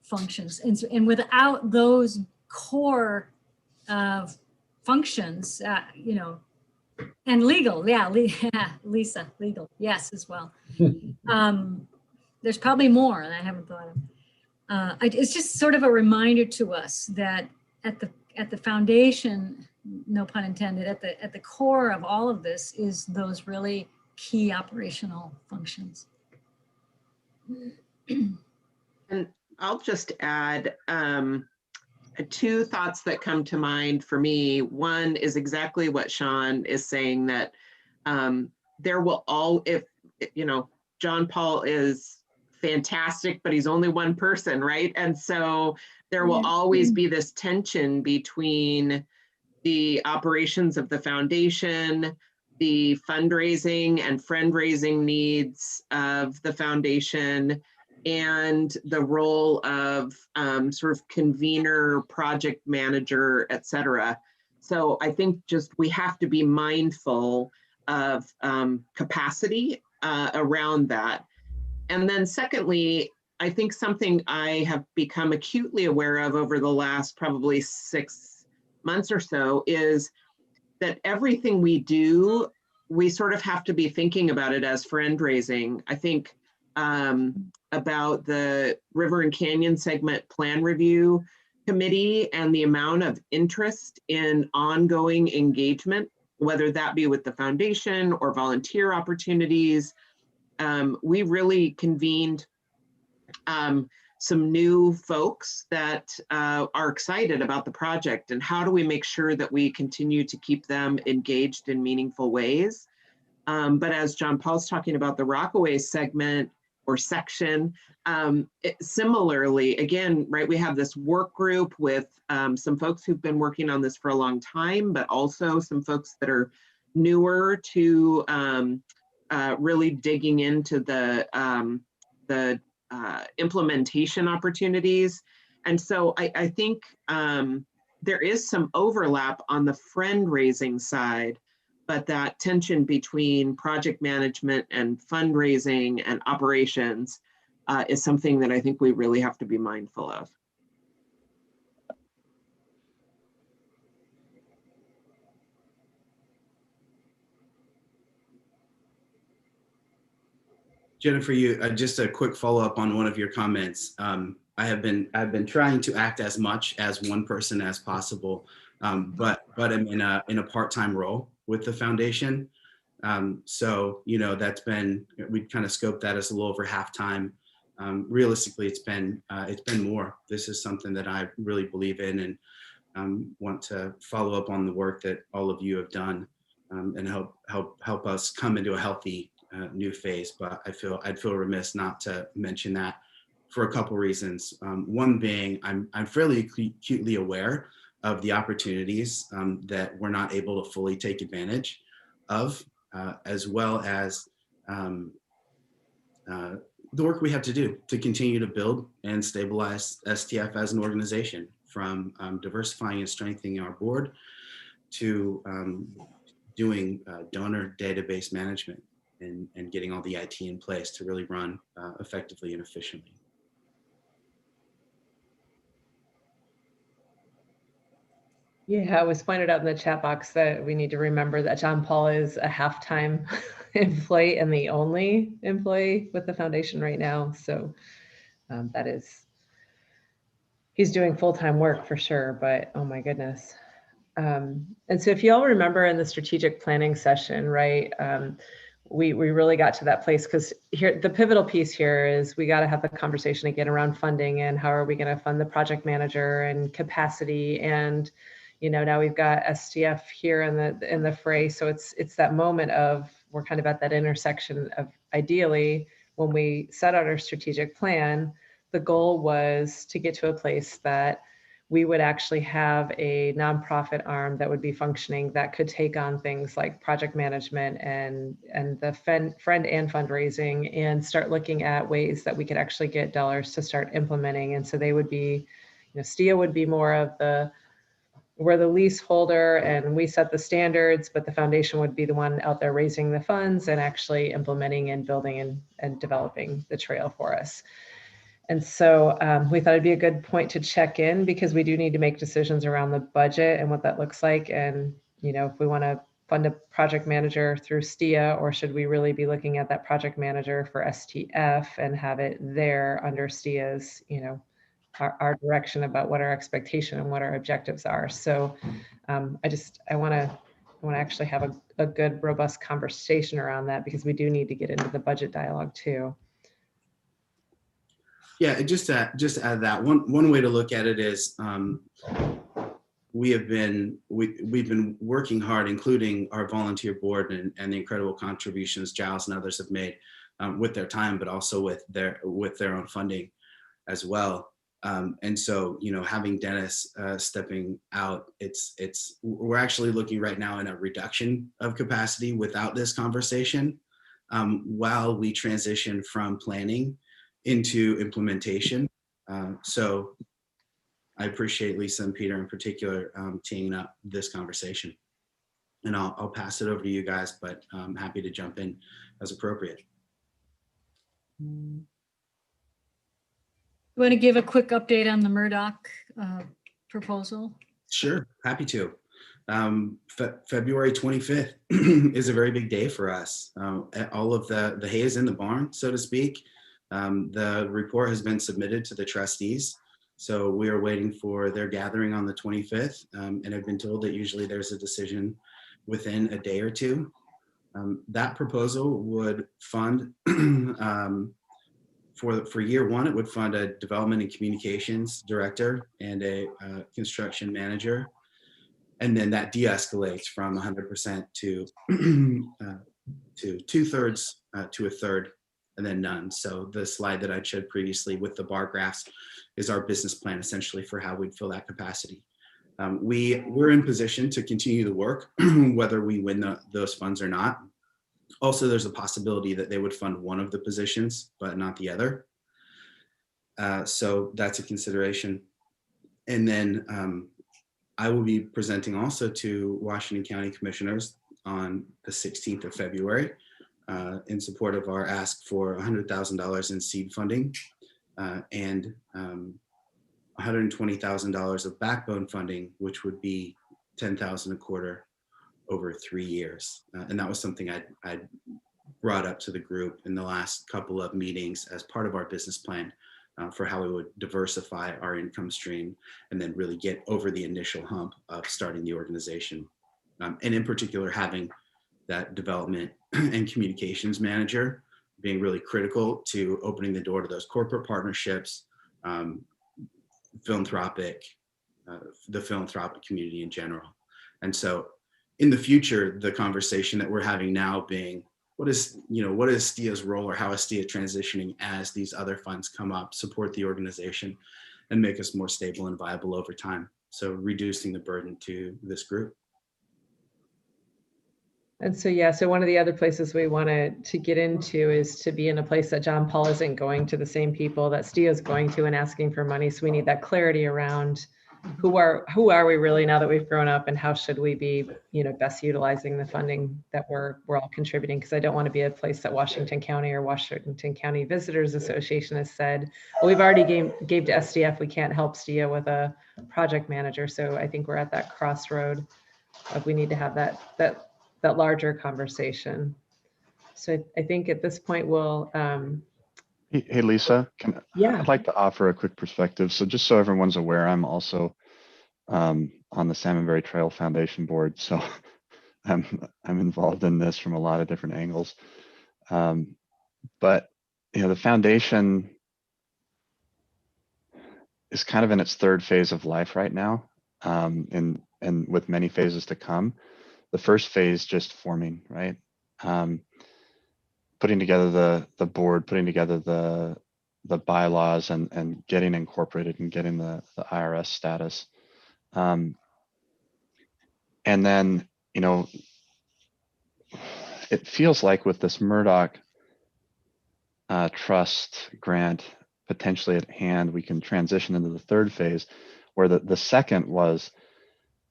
functions. And without those core functions, and legal, yeah, Lisa, legal, yes, as well. There's probably more that I haven't thought of. It's just sort of a reminder to us that at the foundation, no pun intended, at the core of all of this is those really key operational functions. And I'll just add 2 thoughts that come to mind for me. One is exactly what Sean is saying, that there will John Paul is fantastic, but he's only one person, right? And so there will always be this tension between the operations of the foundation, the fundraising and friend-raising needs of the foundation, and the role of sort of convener, project manager, et cetera. So I think we have to be mindful of capacity around that. And then secondly, I think something I have become acutely aware of over the last probably 6 months or so is that everything we do, we sort of have to be thinking about it as friend raising. I think about the River and Canyon Segment Plan Review Committee and the amount of interest in ongoing engagement, whether that be with the foundation or volunteer opportunities. We really convened some new folks that are excited about the project, and how do we make sure that we continue to keep them engaged in meaningful ways. But as John Paul's talking about the Rockaway segment or section, similarly, again, right, we have this work group with some folks who've been working on this for a long time, but also some folks that are newer to really digging into the implementation opportunities. And so I think there is some overlap on the fundraising side, but that tension between project management and fundraising and operations is something that I think we really have to be mindful of. Jennifer, you just a quick follow up on one of your comments. I've been trying to act as much as one person as possible, but I'm in a part-time role with the foundation. So that's been, we kind of scoped that as a little over half time. Realistically, it's been more. This is something that I really believe in, and want to follow up on the work that all of you have done, and help us come into a healthy new phase. But I'd feel remiss not to mention that for a couple reasons. One being, I'm fairly acutely aware of the opportunities that we're not able to fully take advantage of, as well as the work we have to do to continue to build and stabilize STF as an organization, from diversifying and strengthening our board to doing donor database management and getting all the IT in place to really run effectively and efficiently. Yeah, it was pointed out in the chat box that we need to remember that John Paul is a half-time employee and the only employee with the foundation right now. So that is, he's doing full-time work for sure, but oh my goodness. And so if you all remember in the strategic planning session, right, we really got to that place, because here the pivotal piece here is we got to have the conversation again around funding and how are we going to fund the project manager and capacity. And now we've got STF here in the fray. So it's that moment of, we're kind of at that intersection of, ideally, when we set out our strategic plan, the goal was to get to a place that we would actually have a nonprofit arm that would be functioning, that could take on things like project management and the friend and fundraising, and start looking at ways that we could actually get dollars to start implementing. And so they would be, STIA would be more of we're the leaseholder and we set the standards, but the foundation would be the one out there raising the funds and actually implementing and building and developing the trail for us. And so we thought it'd be a good point to check in, because we do need to make decisions around the budget and what that looks like. And, if we want to fund a project manager through STIA, or should we really be looking at that project manager for STF and have it there under STIA's, our direction about what our expectation and what our objectives are. So I want to actually have a good, robust conversation around that, because we do need to get into the budget dialogue too. Yeah, just to add that, one way to look at it is we've been working hard, including our volunteer board and the incredible contributions Giles and others have made with their time, but also with their own funding as well. And so, having Dennis stepping out, we're actually looking right now in a reduction of capacity without this conversation, while we transition from planning into implementation. So I appreciate Lisa and Peter in particular teeing up this conversation. And I'll pass it over to you guys, but I'm happy to jump in as appropriate. You want to give a quick update on the Murdock proposal? Sure, happy to. February 25th is a very big day for us. All of the hay is in the barn, so to speak. The report has been submitted to the trustees, so we are waiting for their gathering on the 25th, and I've been told that usually there's a decision within a day or two. That proposal would fund for year one, it would fund a development and communications director and a construction manager. And then that de-escalates from 100% to 2/3 to 1/3, and then none. So the slide that I showed previously with the bar graphs is our business plan, essentially, for how we'd fill that capacity. We're in position to continue the work, whether we win those funds or not. Also, there's a possibility that they would fund one of the positions, but not the other. So that's a consideration. And then I will be presenting also to Washington County Commissioners on the 16th of February in support of our ask for $100,000 in seed funding and $120,000 of backbone funding, which would be $10,000 a quarter over 3 years. And that was something I brought up to the group in the last couple of meetings as part of our business plan for how we would diversify our income stream and then really get over the initial hump of starting the organization. And in particular, having that development and communications manager being really critical to opening the door to those corporate partnerships, philanthropic, the philanthropic community in general. And so in the future, the conversation that we're having now being, what is STIA's role, or how is STIA transitioning as these other funds come up, support the organization and make us more stable and viable over time. So reducing the burden to this group. And so, yeah, so one of the other places we wanted to get into is to be in a place that John Paul isn't going to the same people that STIA is going to and asking for money. So we need that clarity around who are we really now that we've grown up, and how should we be, best utilizing the funding that we're all contributing? Because I don't want to be a place that Washington County or Washington County Visitors Association has said, well, we've already gave to SDF, we can't help STIA with a project manager. So I think we're at that crossroad of we need to have that larger conversation. So I think at this point we'll Hey, Lisa, yeah. I'd like to offer a quick perspective. So just so everyone's aware, I'm also on the Salmonberry Trail Foundation board. So I'm involved in this from a lot of different angles. But the foundation is kind of in its third phase of life right now, and with many phases to come. The first phase just forming, right? Putting together the board, putting together the bylaws and getting incorporated and getting the IRS status. And then, it feels like with this Murdock trust grant potentially at hand, we can transition into the third phase, where the second was,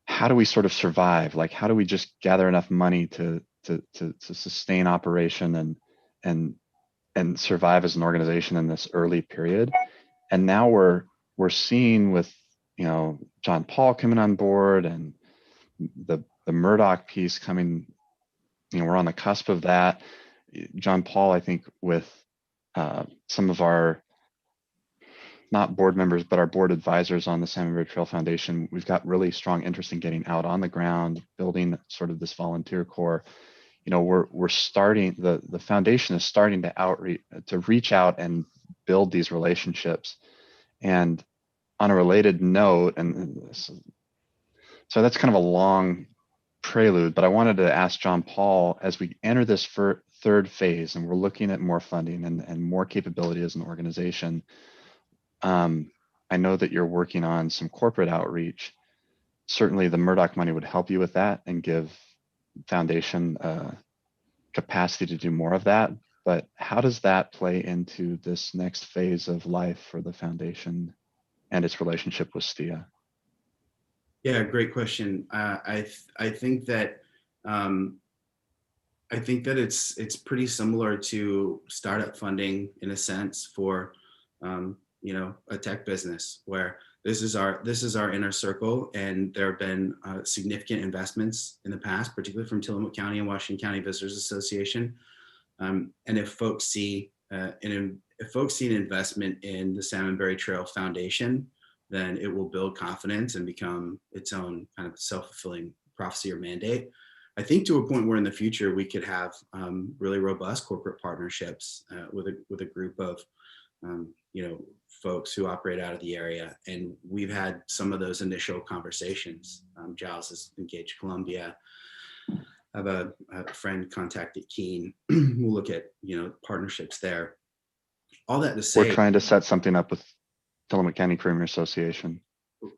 how do we sort of survive? Like, how do we just gather enough money to sustain operation and survive as an organization in this early period? And now we're seeing with John Paul coming on board and the Murdock piece coming, we're on the cusp of that. John Paul, I think, with some of our not board members, but our board advisors on the Salmonberry Trail Foundation, we've got really strong interest in getting out on the ground, building sort of this volunteer core. We're starting, the foundation is starting to reach out and build these relationships. And on a related note, and so that's kind of a long prelude, but I wanted to ask John Paul, as we enter this third phase and we're looking at more funding and more capability as an organization, I know that you're working on some corporate outreach. Certainly the Murdock money would help you with that and give foundation capacity to do more of that. But how does that play into this next phase of life for the foundation and its relationship with STIA? Yeah, great question. I think that it's pretty similar to startup funding in a sense for a tech business, where this is our inner circle, and there have been significant investments in the past, particularly from Tillamook County and Washington County Visitors Association. And if folks see an investment in the Salmonberry Trail Foundation, then it will build confidence and become its own kind of self-fulfilling prophecy or mandate. I think to a point where in the future we could have really robust corporate partnerships with a group of folks who operate out of the area, and we've had some of those initial conversations. Giles has engaged Columbia. I have a friend contacted Keene. We'll look at partnerships there. All that to say, we're trying to set something up with Tillamook County Creamery Association.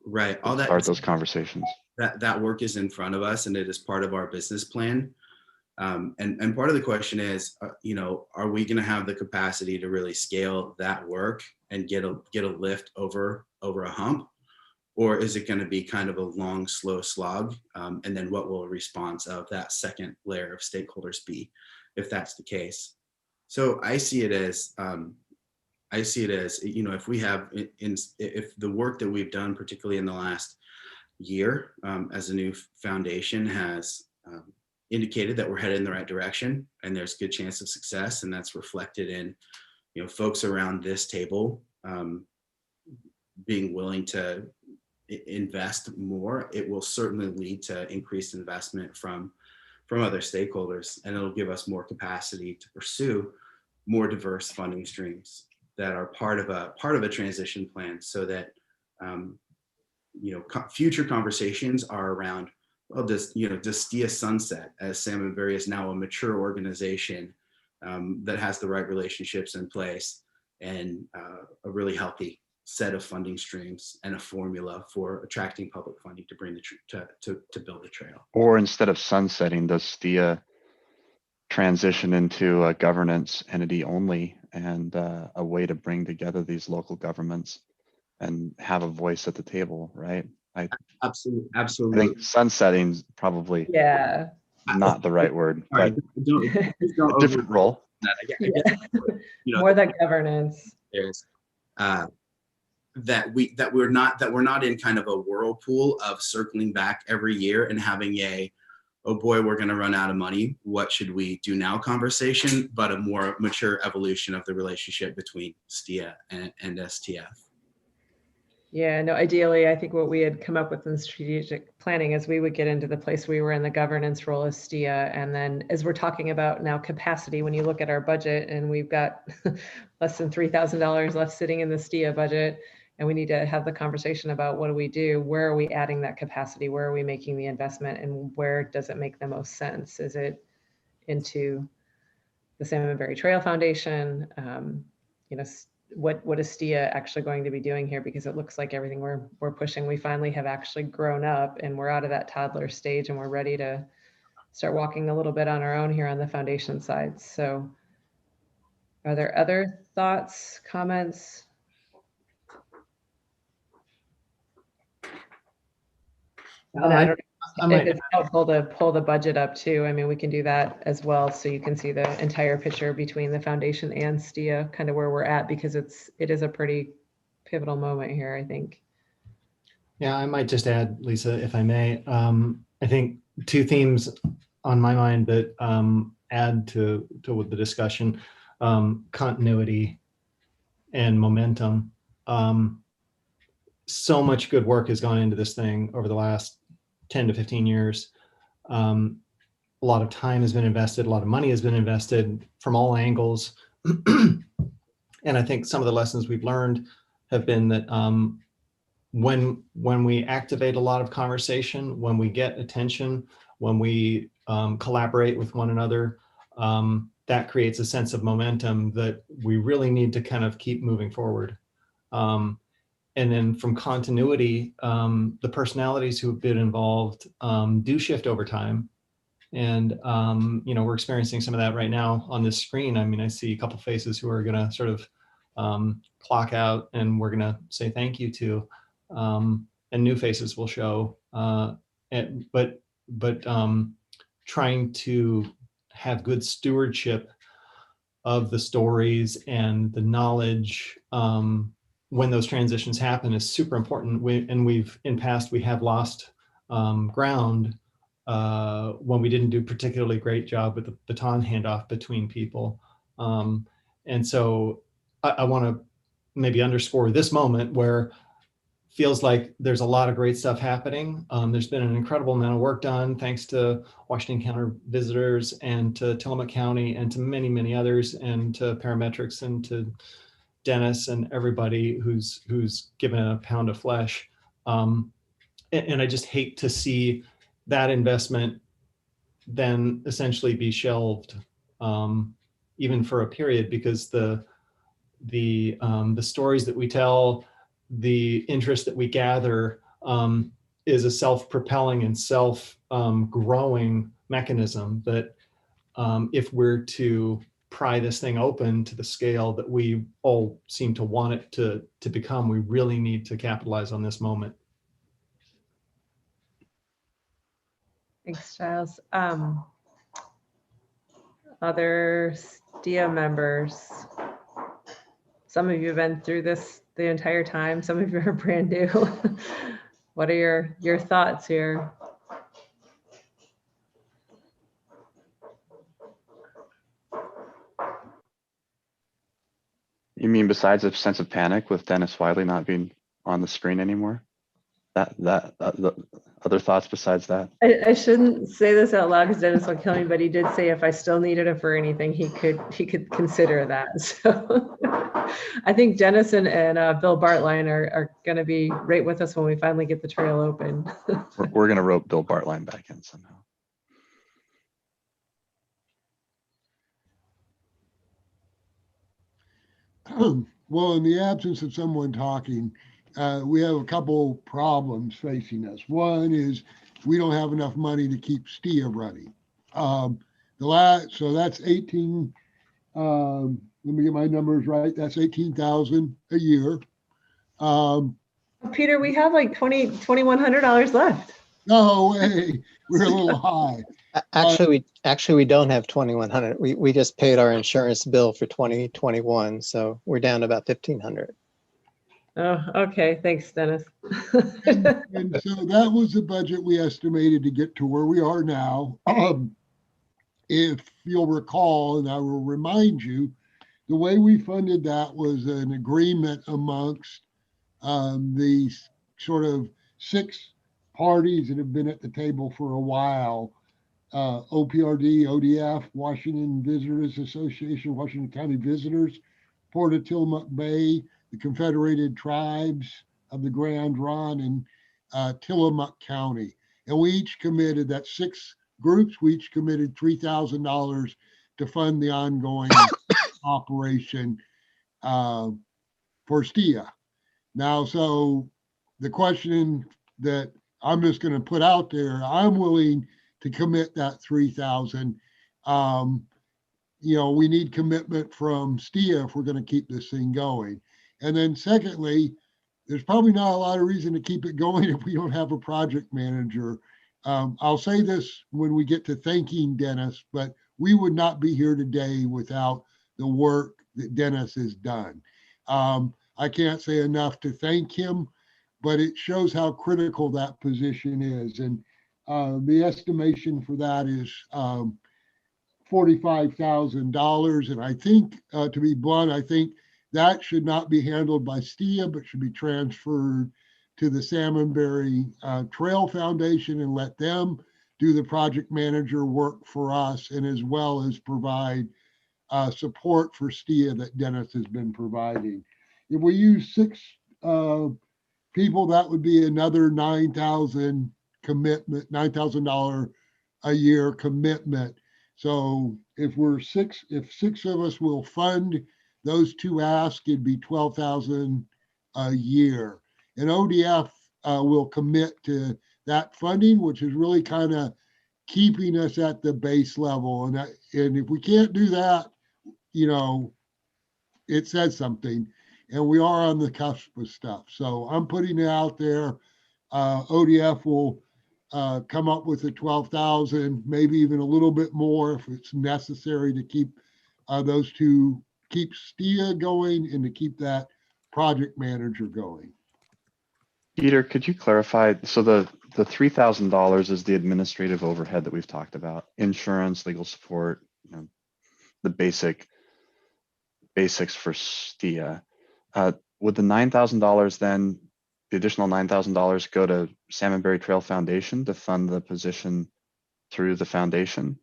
Right. All that start those conversations. That work is in front of us, and it is part of our business plan. And part of the question is, are we going to have the capacity to really scale that work and get a lift over a hump, Or is it going to be kind of a long, slow slog? And then what will a response of that second layer of stakeholders be if that's the case? So I see it as, you know, if we have, if the work that we've done, particularly in the last year as a new foundation has indicated that we're headed in the right direction and there's a good chance of success, and that's reflected in, you know, folks around this table being willing to invest more, it will certainly lead to increased investment from other stakeholders, and it'll give us more capacity to pursue more diverse funding streams that are part of a transition plan, so that you know, future conversations are around, well, does STIA sunset, as Salmon is now a mature organization that has the right relationships in place and a really healthy set of funding streams and a formula for attracting public funding to bring to build the trail. Or instead of sunsetting, does STIA transition into a governance entity only, and a way to bring together these local governments and have a voice at the table, right? Absolutely. I think sunsetting's probably not the right word, but don't a different role. You know, More than governance. There's that we're not in kind of a whirlpool of circling back every year and having oh boy, we're going to run out of money, what should we do now conversation, but a more mature evolution of the relationship between STIA and STF. Yeah, no, ideally, I think what we had come up with in strategic planning is we would get into the place we were in the governance role as STIA. And then as we're talking about now capacity, when you look at our budget and we've got less than $3,000 left sitting in the STIA budget, and we need to have the conversation about what do we do? Where are we adding that capacity? Where are we making the investment? And where does it make the most sense? Is it into the Salmon Trail Foundation? You know, what is STIA actually going to be doing here? Because it looks like everything we're pushing, we finally have actually grown up and we're out of that toddler stage and we're ready to start walking a little bit on our own here on the foundation side. So are there other thoughts, comments? And I don't know if it's helpful to pull the budget up too. I mean, we can do that as well, so you can see the entire picture between the foundation and STIA, kind of where we're at, because it is a pretty pivotal moment here, I think. Yeah, I might just add, Lisa, if I may. I think two themes on my mind that add to the discussion: continuity and momentum. So much good work has gone into this thing over the last 10 to 15 years. A lot of time has been invested, a lot of money has been invested from all angles. And I think some of the lessons we've learned have been that when we activate a lot of conversation, when we get attention, when we collaborate with one another, that creates a sense of momentum that we really need to kind of keep moving forward. And then from continuity, the personalities who have been involved do shift over time. And, you know, we're experiencing some of that right now on this screen. I mean, I see a couple faces who are going to sort of clock out and we're going to say thank you to, and new faces will show. But trying to have good stewardship of the stories and the knowledge when those transitions happen is super important. In past, we have lost ground when we didn't do a particularly great job with the baton handoff between people. And so I want to maybe underscore this moment where feels like there's a lot of great stuff happening. There's been an incredible amount of work done thanks to Washington County visitors and to Tillamook County and to many, many others, and to Parametrics and to Dennis and everybody who's given a pound of flesh. And I just hate to see that investment then essentially be shelved, even for a period, because the stories that we tell, the interest that we gather is a self-propelling and self-growing mechanism that if we're to pry this thing open to the scale that we all seem to want it to become, we really need to capitalize on this moment. Thanks, Giles. Other STIA members. Some of you have been through this the entire time. Some of you are brand new. What are your thoughts here? You mean besides a sense of panic with Dennis Wiley not being on the screen anymore? The other thoughts besides that? I shouldn't say this out loud because Dennis will kill me, but he did say if I still needed him for anything, he could consider that. So I think Dennis and Bill Bartline are going to be right with us when we finally get the trail open. We're going to rope Bill Bartline back in somehow. Well, in the absence of someone talking, we have a couple problems facing us. One is we don't have enough money to keep STIA running. So that's 18, let me get my numbers right. That's 18,000 a year. Peter, we have like $2,100 left. No way, we're a little high. Actually, we don't have 2,100. We just paid our insurance bill for 2021, so we're down about 1,500. Oh, okay. Thanks, Dennis. And so that was the budget we estimated to get to where we are now. If you'll recall, and I will remind you, the way we funded that was an agreement amongst the sort of 6 parties that have been at the table for a while. OPRD, ODF, Washington Visitors Association, Washington County Visitors, Port of Tillamook Bay, the Confederated Tribes of the Grand Ronde, and Tillamook County. And we each committed, that 6 groups, we each committed $3,000 to fund the ongoing operation for STIA. Now, so the question that I'm just going to put out there, I'm willing to commit that 3,000. We need commitment from STIA if we're going to keep this thing going. And then secondly, there's probably not a lot of reason to keep it going if we don't have a project manager. I'll say this when we get to thanking Dennis, but we would not be here today without the work that Dennis has done. I can't say enough to thank him, but it shows how critical that position is. And the estimation for that is $45,000. And I think, to be blunt, I think that should not be handled by STIA, but should be transferred to the Salmonberry Trail Foundation and let them do the project manager work for us, and as well as provide support for STIA that Dennis has been providing. If we use 6 people, that would be another $9,000 commitment, $9,000 a year commitment. So if 6 of us will fund those 2 asks, it'd be $12,000 a year. And ODF will commit to that funding, which is really kind of keeping us at the base level. And if we can't do that, it says something. And we are on the cusp of stuff. So I'm putting it out there. ODF will come up with the 12,000, maybe even a little bit more if it's necessary to keep those 2, keep STIA going and to keep that project manager going. Peter, could you clarify? So the $3,000 is the administrative overhead that we've talked about, insurance, legal support, the basics for STIA. Would the $9,000 then, the additional $9,000 go to Salmonberry Trail Foundation to fund the position through the foundation?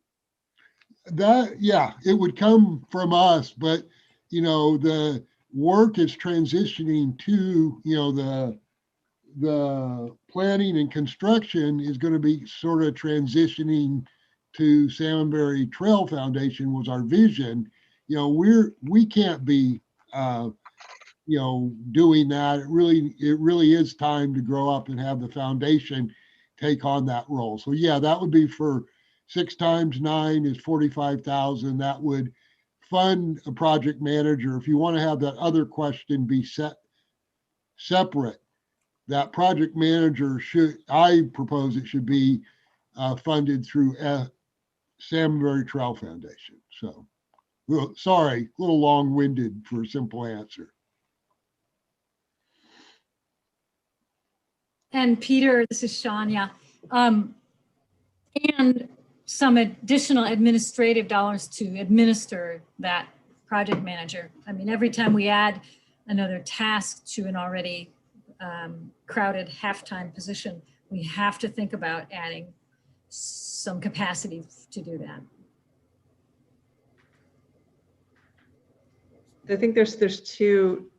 It would come from us, but the work is transitioning to, the planning and construction is going to be sort of transitioning to Salmonberry Trail Foundation was our vision. We can't be doing that. It really is time to grow up and have the foundation take on that role. So yeah, that would be for 6 times 9 is 45,000. That would fund a project manager. If you want to have that other question be separate, that project manager I propose it should be funded through Salmonberry Trail Foundation. So, sorry, a little long-winded for a simple answer. And Peter, this is Shania. And some additional administrative dollars to administer that project manager. I mean, every time we add another task to an already crowded half-time position, we have to think about adding some capacity to do that. I think there's two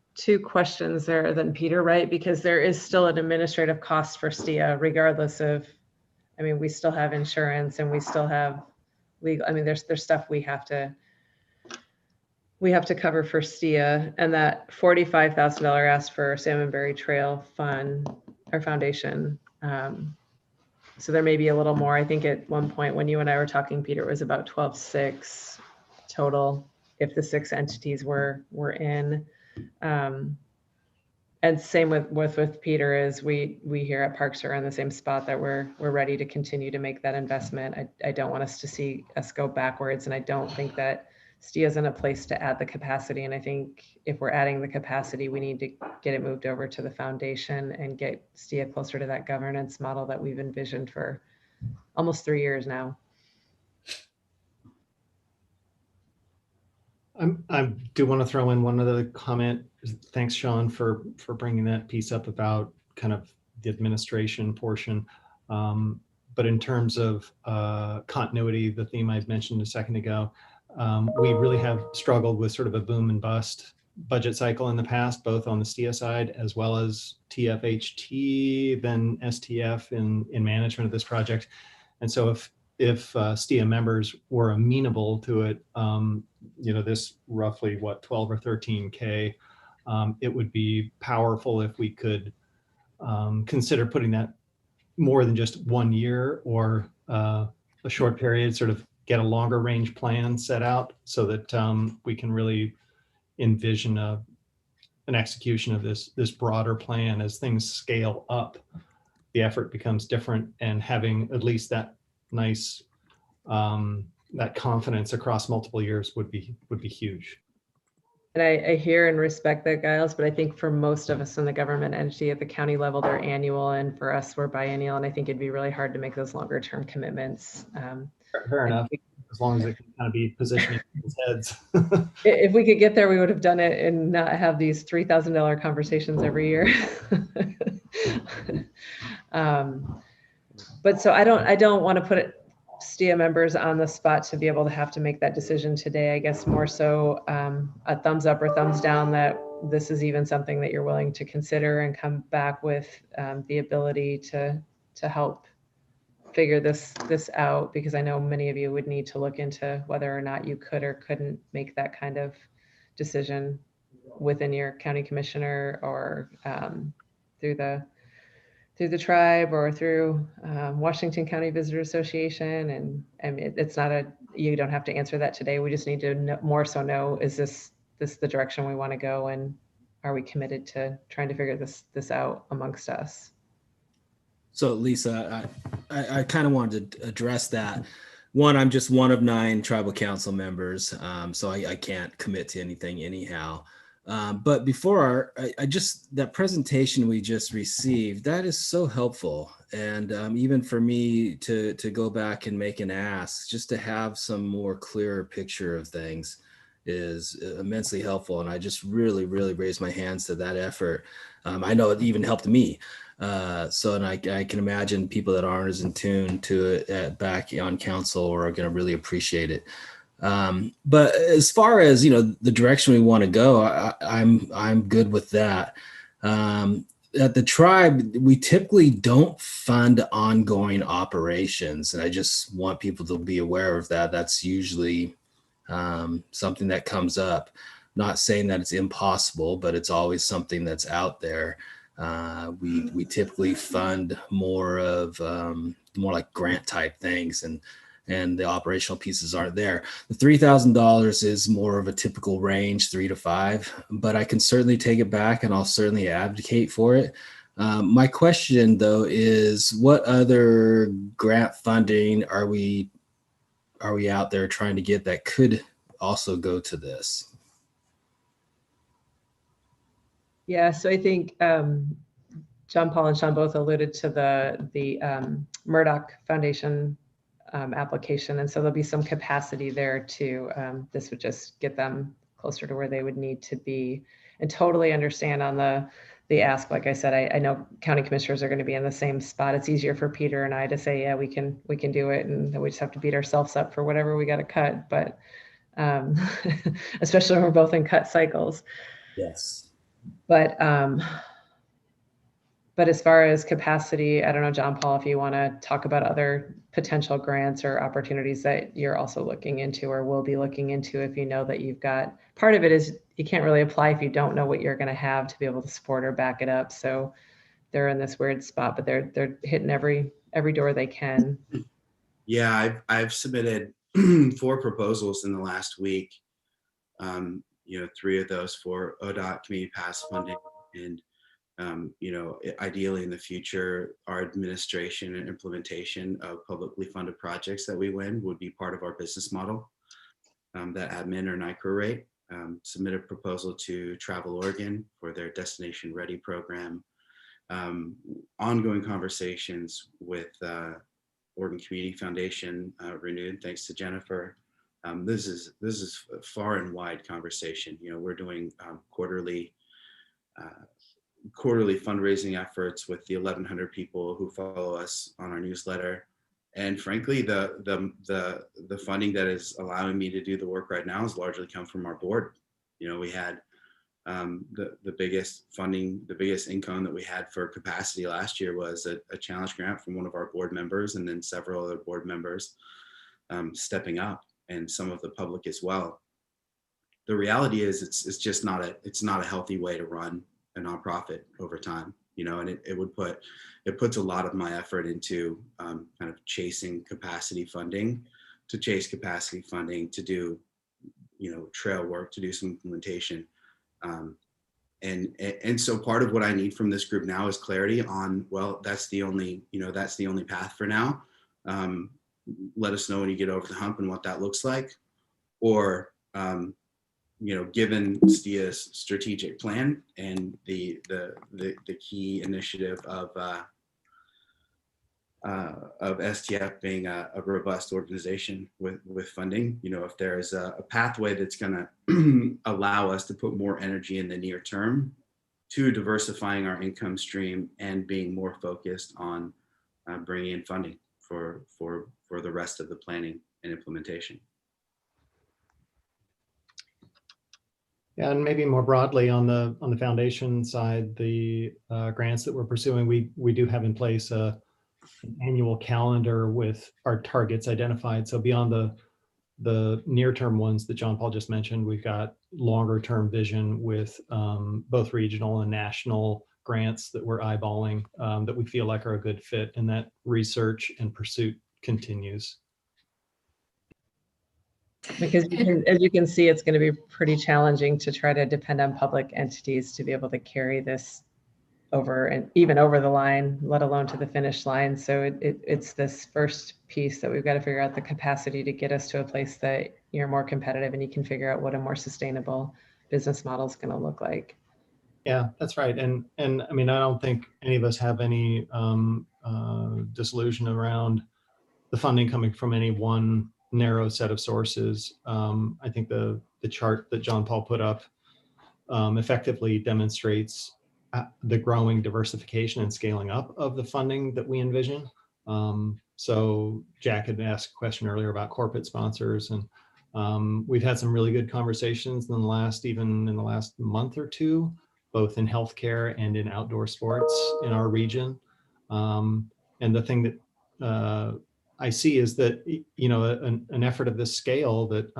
questions there then, Peter, right? Because there is still an administrative cost for STIA, regardless of, I mean, we still have insurance and we still have legal, I mean, there's stuff we have to cover for STIA, and that $45,000 asked for Salmonberry Trail Fund or Foundation. So there may be a little more. I think at one point when you and I were talking, Peter, it was about 12.6 total if the 6 entities were in. And same with Peter, is we here at Parks are in the same spot that we're ready to continue to make that investment. I don't want us to see us go backwards, and I don't think that STIA is in a place to add the capacity. And I think if we're adding the capacity, we need to get it moved over to the foundation and get STIA closer to that governance model that we've envisioned for almost 3 years now. I do want to throw in one other comment. Thanks, Sean, for bringing that piece up about kind of the administration portion. But in terms of continuity, the theme I mentioned a second ago, we really have struggled with sort of a boom and bust budget cycle in the past, both on the STIA side as well as TFHT, then STF in management of this project. And so if STIA members were amenable to it, this roughly 12 or 13K, it would be powerful if we could consider putting that more than just 1 year or a short period, sort of get a longer range plan set out so that we can really envision an execution of this broader plan. As things scale up, the effort becomes different, and having at least that nice that confidence across multiple years would be huge. And I hear and respect that, Giles, but I think for most of us in the government entity at the county level, they're annual, and for us, we're biennial. And I think it'd be really hard to make those longer term commitments. Fair enough, as long as it can kind of be positioning people's heads. If we could get there, we would have done it and not have these $3,000 conversations every year. But so I don't want to put STIA members on the spot to be able to have to make that decision today. I guess more so a thumbs up or thumbs down that this is even something that you're willing to consider and come back with the ability to help figure this out, because I know many of you would need to look into whether or not you could or couldn't make that kind of decision within your county commissioner or through the tribe or through Washington County Visitor Association. And I mean, it's not you don't have to answer that today. We just need to know, is this the direction we want to go? And are we committed to trying to figure this out amongst us? So Lisa, I kind of wanted to address that. One, I'm just one of 9 tribal council members, so I can't commit to anything anyhow. But before that presentation we just received, that is so helpful. And even for me to go back and make an ask, just to have some more clearer picture of things is immensely helpful. And I just really, really raised my hands to that effort. I know it even helped me. And I can imagine people that aren't as in tune to it back on council are going to really appreciate it. But as far as, the direction we want to go, I'm good with that. At the tribe, we typically don't fund ongoing operations. And I just want people to be aware of that. That's usually something that comes up. Not saying that it's impossible, but it's always something that's out there. We typically fund more like grant type things, and the operational pieces aren't there. The $3,000 is more of a typical range, 3 to 5, but I can certainly take it back, and I'll certainly advocate for it. My question though is, what other grant funding are we out there trying to get that could also go to this? Yeah, so I think John Paul and Sean both alluded to the Murdock Foundation application, and so there'll be some capacity there too. This would just get them closer to where they would need to be, and totally understand on the ask. Like I said, I know county commissioners are going to be in the same spot. It's easier for Peter and I to say, yeah, we can do it, and then we just have to beat ourselves up for whatever we got to cut. But especially when we're both in cut cycles. Yes. But as far as capacity, I don't know, John Paul, if you want to talk about other potential grants or opportunities that you're also looking into or will be looking into, if you know that you've got, part of it is you can't really apply if you don't know what you're going to have to be able to support or back it up. So they're in this weird spot, but they're hitting every door they can. Yeah, I've submitted 4 proposals in the last week. 3 of those for ODOT community pass funding, and ideally in the future, our administration and implementation of publicly funded projects that we win would be part of our business model. That admin or NICRA rate. Submitted a proposal to Travel Oregon for their Destination Ready program. Ongoing conversations with Oregon Community Foundation renewed, thanks to Jennifer. This is a far and wide conversation. We're doing quarterly fundraising efforts with the 1,100 people who follow us on our newsletter. And frankly, the funding that is allowing me to do the work right now has largely come from our board. We had the biggest funding, the biggest income that we had for capacity last year was a challenge grant from one of our board members, and then several other board members stepping up, and some of the public as well. The reality is it's just not a healthy way to run a nonprofit over time, and it puts a lot of my effort into kind of chasing capacity funding, to do, trail work, to do some implementation. And so part of what I need from this group now is clarity on, well, that's the only path for now. Let us know when you get over the hump and what that looks like. Or, given STIA's strategic plan and the key initiative of STF being a robust organization with funding, if there's a pathway that's going to allow us to put more energy in the near term to diversifying our income stream and being more focused on bringing in funding for the rest of the planning and implementation. Yeah, and maybe more broadly on the foundation side, the grants that we're pursuing, we do have in place an annual calendar with our targets identified. So beyond the near-term ones that John Paul just mentioned, we've got longer-term vision with both regional and national grants that we're eyeballing that we feel like are a good fit, and that research and pursuit continues. Because as you can see, it's going to be pretty challenging to try to depend on public entities to be able to carry this over, and even over the line, let alone to the finish line. So it's this first piece that we've got to figure out the capacity to get us to a place that you're more competitive and you can figure out what a more sustainable business model is going to look like. Yeah, that's right. And I mean, I don't think any of us have any disillusion around the funding coming from any one narrow set of sources. I think the chart that John Paul put up effectively demonstrates the growing diversification and scaling up of the funding that we envision. So Jack had asked a question earlier about corporate sponsors, and we've had some really good conversations in the last month or two, both in healthcare and in outdoor sports in our region. And the thing that I see is that, an effort of this scale that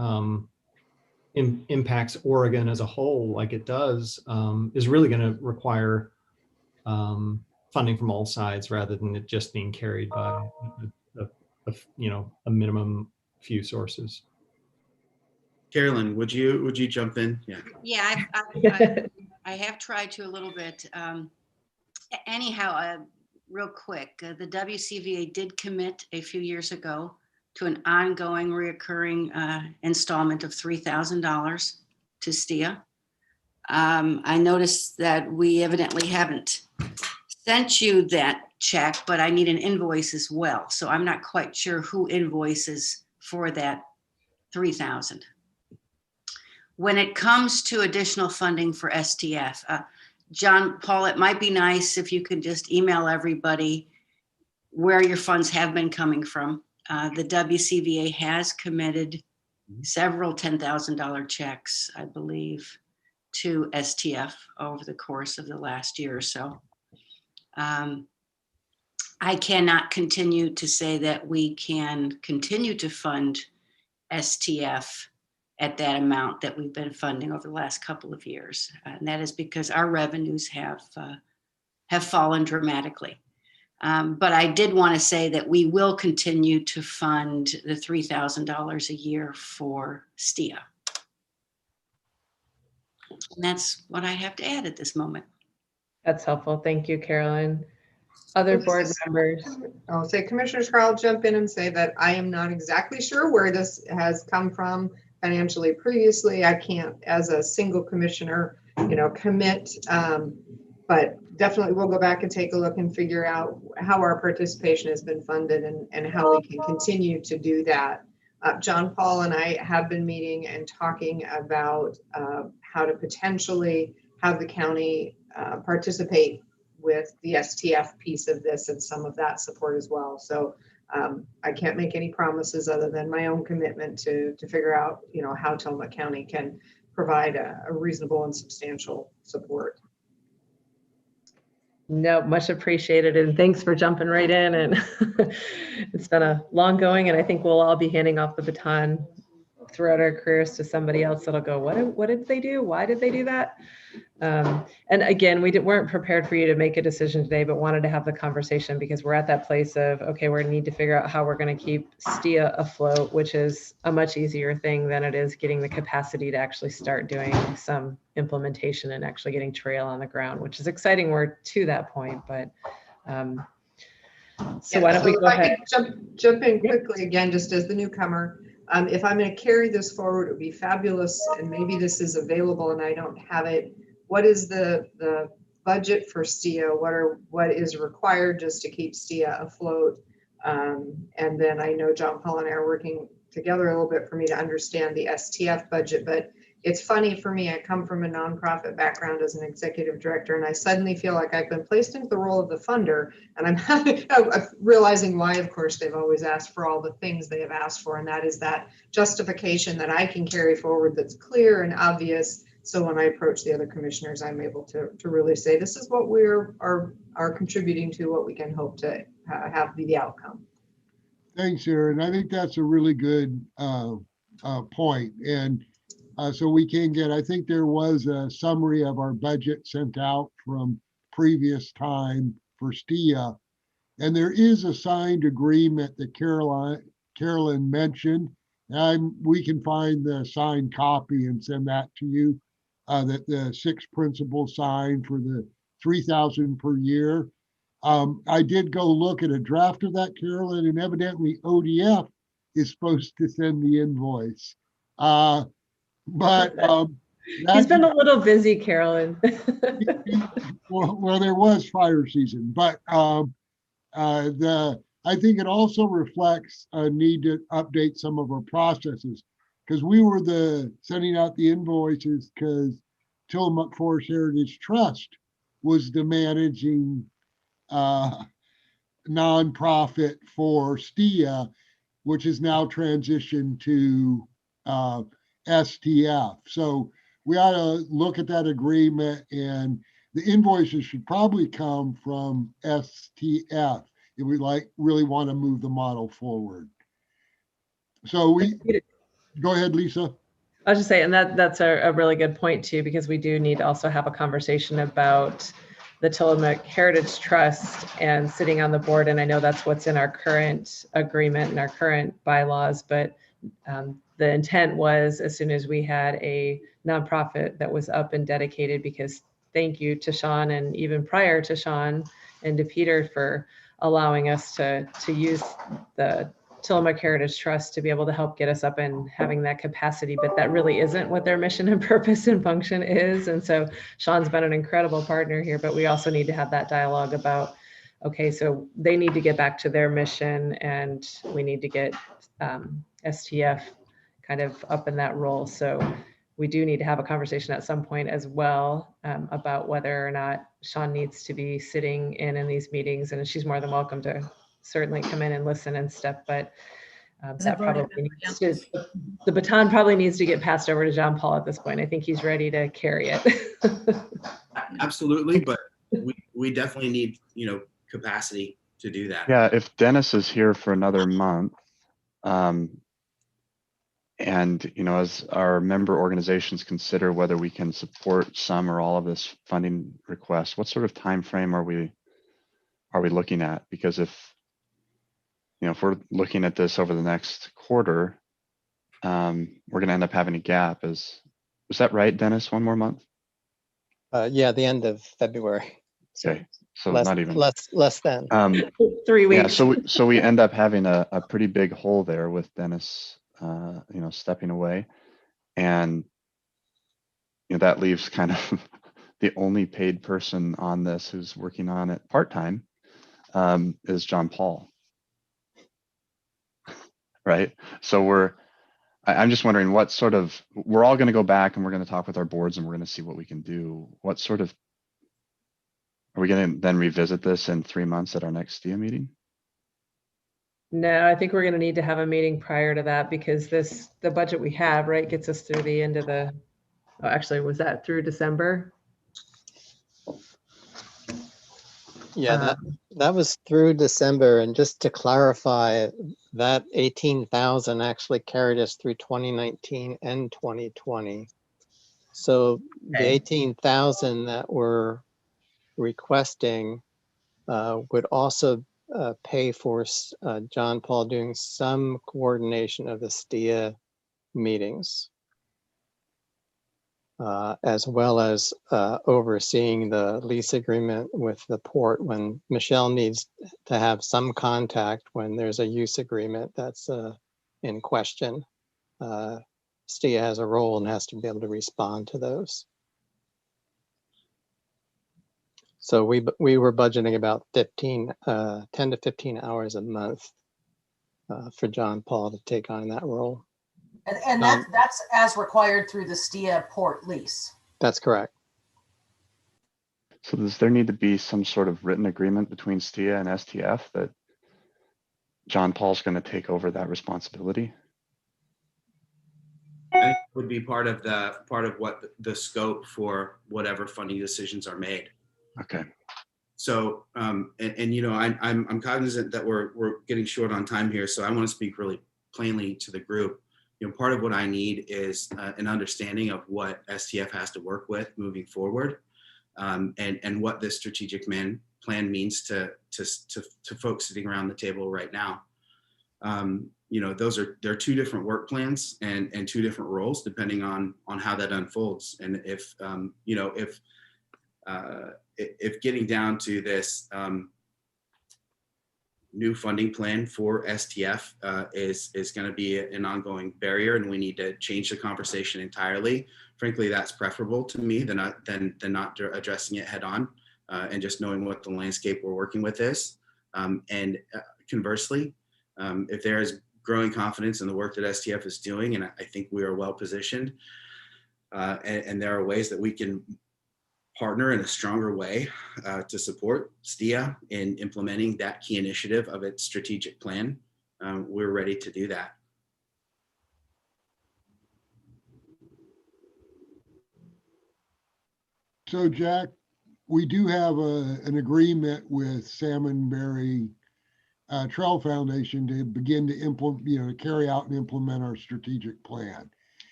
impacts Oregon as a whole, like it does, is really going to require funding from all sides rather than it just being carried by a minimum few sources. Carolyn, would you jump in? Yeah, I have tried to a little bit. Anyhow, real quick, the WCVA did commit a few years ago to an ongoing reoccurring installment of $3,000 to STIA. I noticed that we evidently haven't sent you that check, but I need an invoice as well. So I'm not quite sure who invoices for that $3,000. When it comes to additional funding for STF, John Paul, it might be nice if you could just email everybody where your funds have been coming from. The WCVA has committed several $10,000 checks, I believe, to STF over the course of the last year or so. I cannot continue to say that we can continue to fund STF at that amount that we've been funding over the last couple of years. And that is because our revenues have fallen dramatically. But I did want to say that we will continue to fund the $3,000 a year for STIA. And that's what I have to add at this moment. That's helpful. Thank you, Carolyn. Other board members? I'll say Commissioner Scarl jump in and say that I am not exactly sure where this has come from financially previously. I can't, as a single commissioner, commit, but definitely we'll go back and take a look and figure out how our participation has been funded and how we can continue to do that. John Paul and I have been meeting and talking about how to potentially have the county participate with the STF piece of this and some of that support as well. So I can't make any promises other than my own commitment to figure out, how Tillamook County can provide a reasonable and substantial support. No, much appreciated. And thanks for jumping right in. And it's been a long going, and I think we'll all be handing off the baton throughout our careers to somebody else that'll go, what did they do? Why did they do that? And again, we weren't prepared for you to make a decision today, but wanted to have the conversation because we're at that place of, okay, we need to figure out how we're going to keep STIA afloat, which is a much easier thing than it is getting the capacity to actually start doing some implementation and actually getting trail on the ground, which is exciting. We're to that point, but so why don't we go ahead? I could jump in quickly again, just as the newcomer. If I'm going to carry this forward, it would be fabulous, and maybe this is available and I don't have it. What is the budget for STIA? What is required just to keep STIA afloat? And then I know John Paul and I are working together a little bit for me to understand the STF budget, but it's funny for me. I come from a nonprofit background as an executive director, and I suddenly feel like I've been placed into the role of the funder, and I'm realizing why, of course, they've always asked for all the things they have asked for, and that is that justification that I can carry forward that's clear and obvious. So when I approach the other commissioners, I'm able to really say, this is what we are contributing to, what we can hope to have be the outcome. Thanks, Erin. I think that's a really good point. And so we can get, I think there was a summary of our budget sent out from previous time for STIA. And there is a signed agreement that Carolyn mentioned. And we can find the signed copy and send that to you, that the 6 principals signed for the $3,000 per year. I did go look at a draft of that, Carolyn, and evidently ODF is supposed to send the invoice. But he's been a little busy, Carolyn. well, there was fire season, but I think it also reflects a need to update some of our processes, because we were sending out the invoices because Tillamook Forest Heritage Trust was the managing nonprofit for STIA, which is now transitioned to STF. So we ought to look at that agreement, and the invoices should probably come from STF if we really want to move the model forward. So go ahead, Lisa. I'll just say, and that's a really good point too, because we do need to also have a conversation about the Tillamook Heritage Trust and sitting on the board. And I know that's what's in our current agreement and our current bylaws, but the intent was, as soon as we had a nonprofit that was up and dedicated, because thank you to Sean, and even prior to Sean and to Peter for allowing us to use the Tillamook Heritage Trust to be able to help get us up and having that capacity, but that really isn't what their mission and purpose and function is. And so Sean's been an incredible partner here, but we also need to have that dialogue about, okay, so they need to get back to their mission, and we need to get STF kind of up in that role. So we do need to have a conversation at some point as well about whether or not Sean needs to be sitting in these meetings, and she's more than welcome to certainly come in and listen and stuff, but that probably needs to, the baton probably needs to get passed over to John Paul at this point. I think he's ready to carry it. Absolutely, but we definitely need, capacity to do that. Yeah, if Dennis is here for another month, and as our member organizations consider whether we can support some or all of this funding request, what sort of time frame are we looking at? Because if we're looking at this over the next quarter, we're going to end up having a gap. Was that right, Dennis? One more month? Yeah, the end of February. Okay, so less, not even less than 3 weeks. Yeah, so we end up having a pretty big hole there with Dennis, stepping away, and that leaves kind of the only paid person on this who's working on it part-time is John Paul. Right. So I'm just wondering what sort of, we're all going to go back and we're going to talk with our boards and we're going to see what we can do. What sort of, are we going to then revisit this in 3 months at our next STIA meeting? No, I think we're going to need to have a meeting prior to that, because the budget we have, right, gets us through the end of the, oh, actually, was that through December? Yeah, that was through December. And just to clarify, that 18,000 actually carried us through 2019 and 2020. So the 18,000 that we're requesting would also pay for John Paul doing some coordination of the STIA meetings, as well as overseeing the lease agreement with the port when Michelle needs to have some contact when there's a use agreement that's in question. STIA has a role and has to be able to respond to those. So we were budgeting about 10 to 15 hours a month for John Paul to take on that role. And that's as required through the STIA port lease. That's correct. So does there need to be some sort of written agreement between STIA and STF that John Paul's going to take over that responsibility? I think it would be part of what the scope for whatever funding decisions are made. Okay. So, I'm cognizant that we're getting short on time here, so I want to speak really plainly to the group. Part of what I need is an understanding of what STF has to work with moving forward, and what this strategic plan means to folks sitting around the table right now. They're two different work plans and two different roles depending on how that unfolds. And if getting down to this new funding plan for STF is going to be an ongoing barrier, and we need to change the conversation entirely. Frankly, that's preferable to me than not addressing it head on and just knowing what the landscape we're working with is. And conversely, if there is growing confidence in the work that STF is doing, and I think we are well positioned, and there are ways that we can partner in a stronger way to support STIA in implementing that key initiative of its strategic plan, we're ready to do that. So Jack, we do have an agreement with Salmonberry Trail Foundation to begin to implement, to carry out and implement our strategic plan.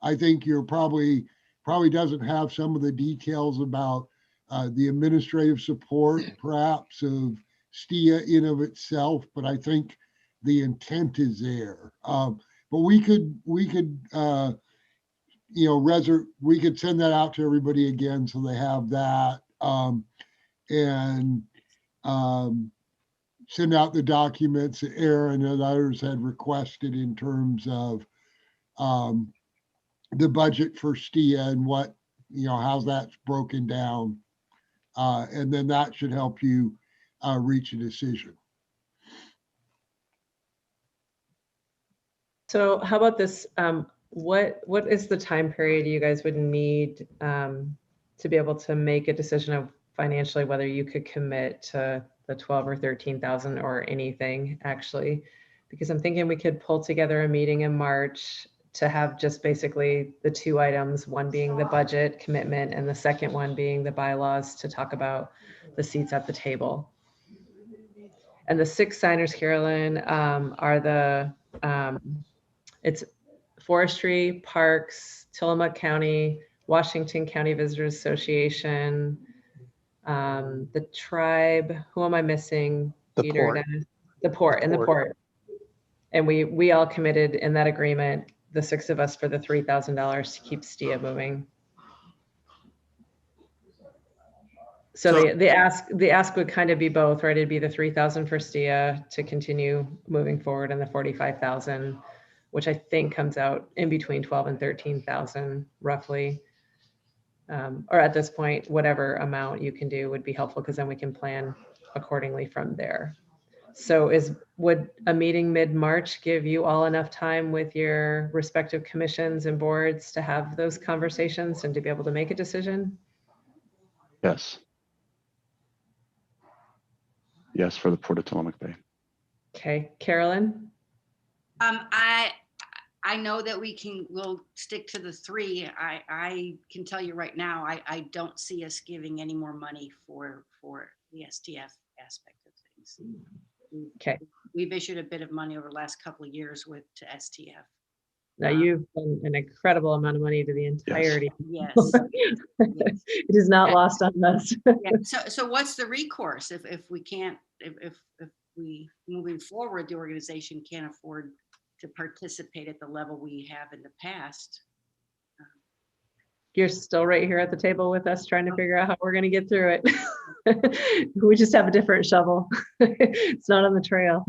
I think you're probably doesn't have some of the details about the administrative support, perhaps, of STIA in of itself, but I think the intent is there. But we could send that out to everybody again so they have that. and send out the documents that Aaron and others had requested in terms of the budget for STIA and what, how's that's broken down. And then that should help you reach a decision. So how about this? What is the time period you guys would need to be able to make a decision of financially whether you could commit to the 12 or 13,000 or anything actually? Because I'm thinking we could pull together a meeting in March to have just basically the two items, one being the budget commitment and the second one being the bylaws to talk about the seats at the table. And the 6 signers, Carolyn, are the, it's Forestry, Parks, Tillamook County, Washington County Visitors Association, the tribe, who am I missing? The Peter, port. Dennis? The port, and the port. And we all committed in that agreement, the 6 of us, for the $3,000 to keep STIA moving. So the ask would kind of be both, right? It'd be the 3,000 for STIA to continue moving forward, and the 45,000, which I think comes out in between 12 and 13,000 roughly. Or at this point, whatever amount you can do would be helpful, because then we can plan accordingly from there. So would a meeting mid-March give you all enough time with your respective commissions and boards to have those conversations and to be able to make a decision? Yes. Yes, for the Port of Tillamook Bay. Okay, Carolyn? I know that we'll stick to the 3. I can tell you right now, I don't see us giving any more money for the STF aspect of things. Okay. We've issued a bit of money over the last couple of years to STF. Now you've done an incredible amount of money to the entirety. Yes. Yes. It is not lost on us. Yeah. So what's the recourse if we can't, if we moving forward, the organization can't afford to participate at the level we have in the past? You're still right here at the table with us trying to figure out how we're going to get through it. We just have a different shovel. It's not on the trail.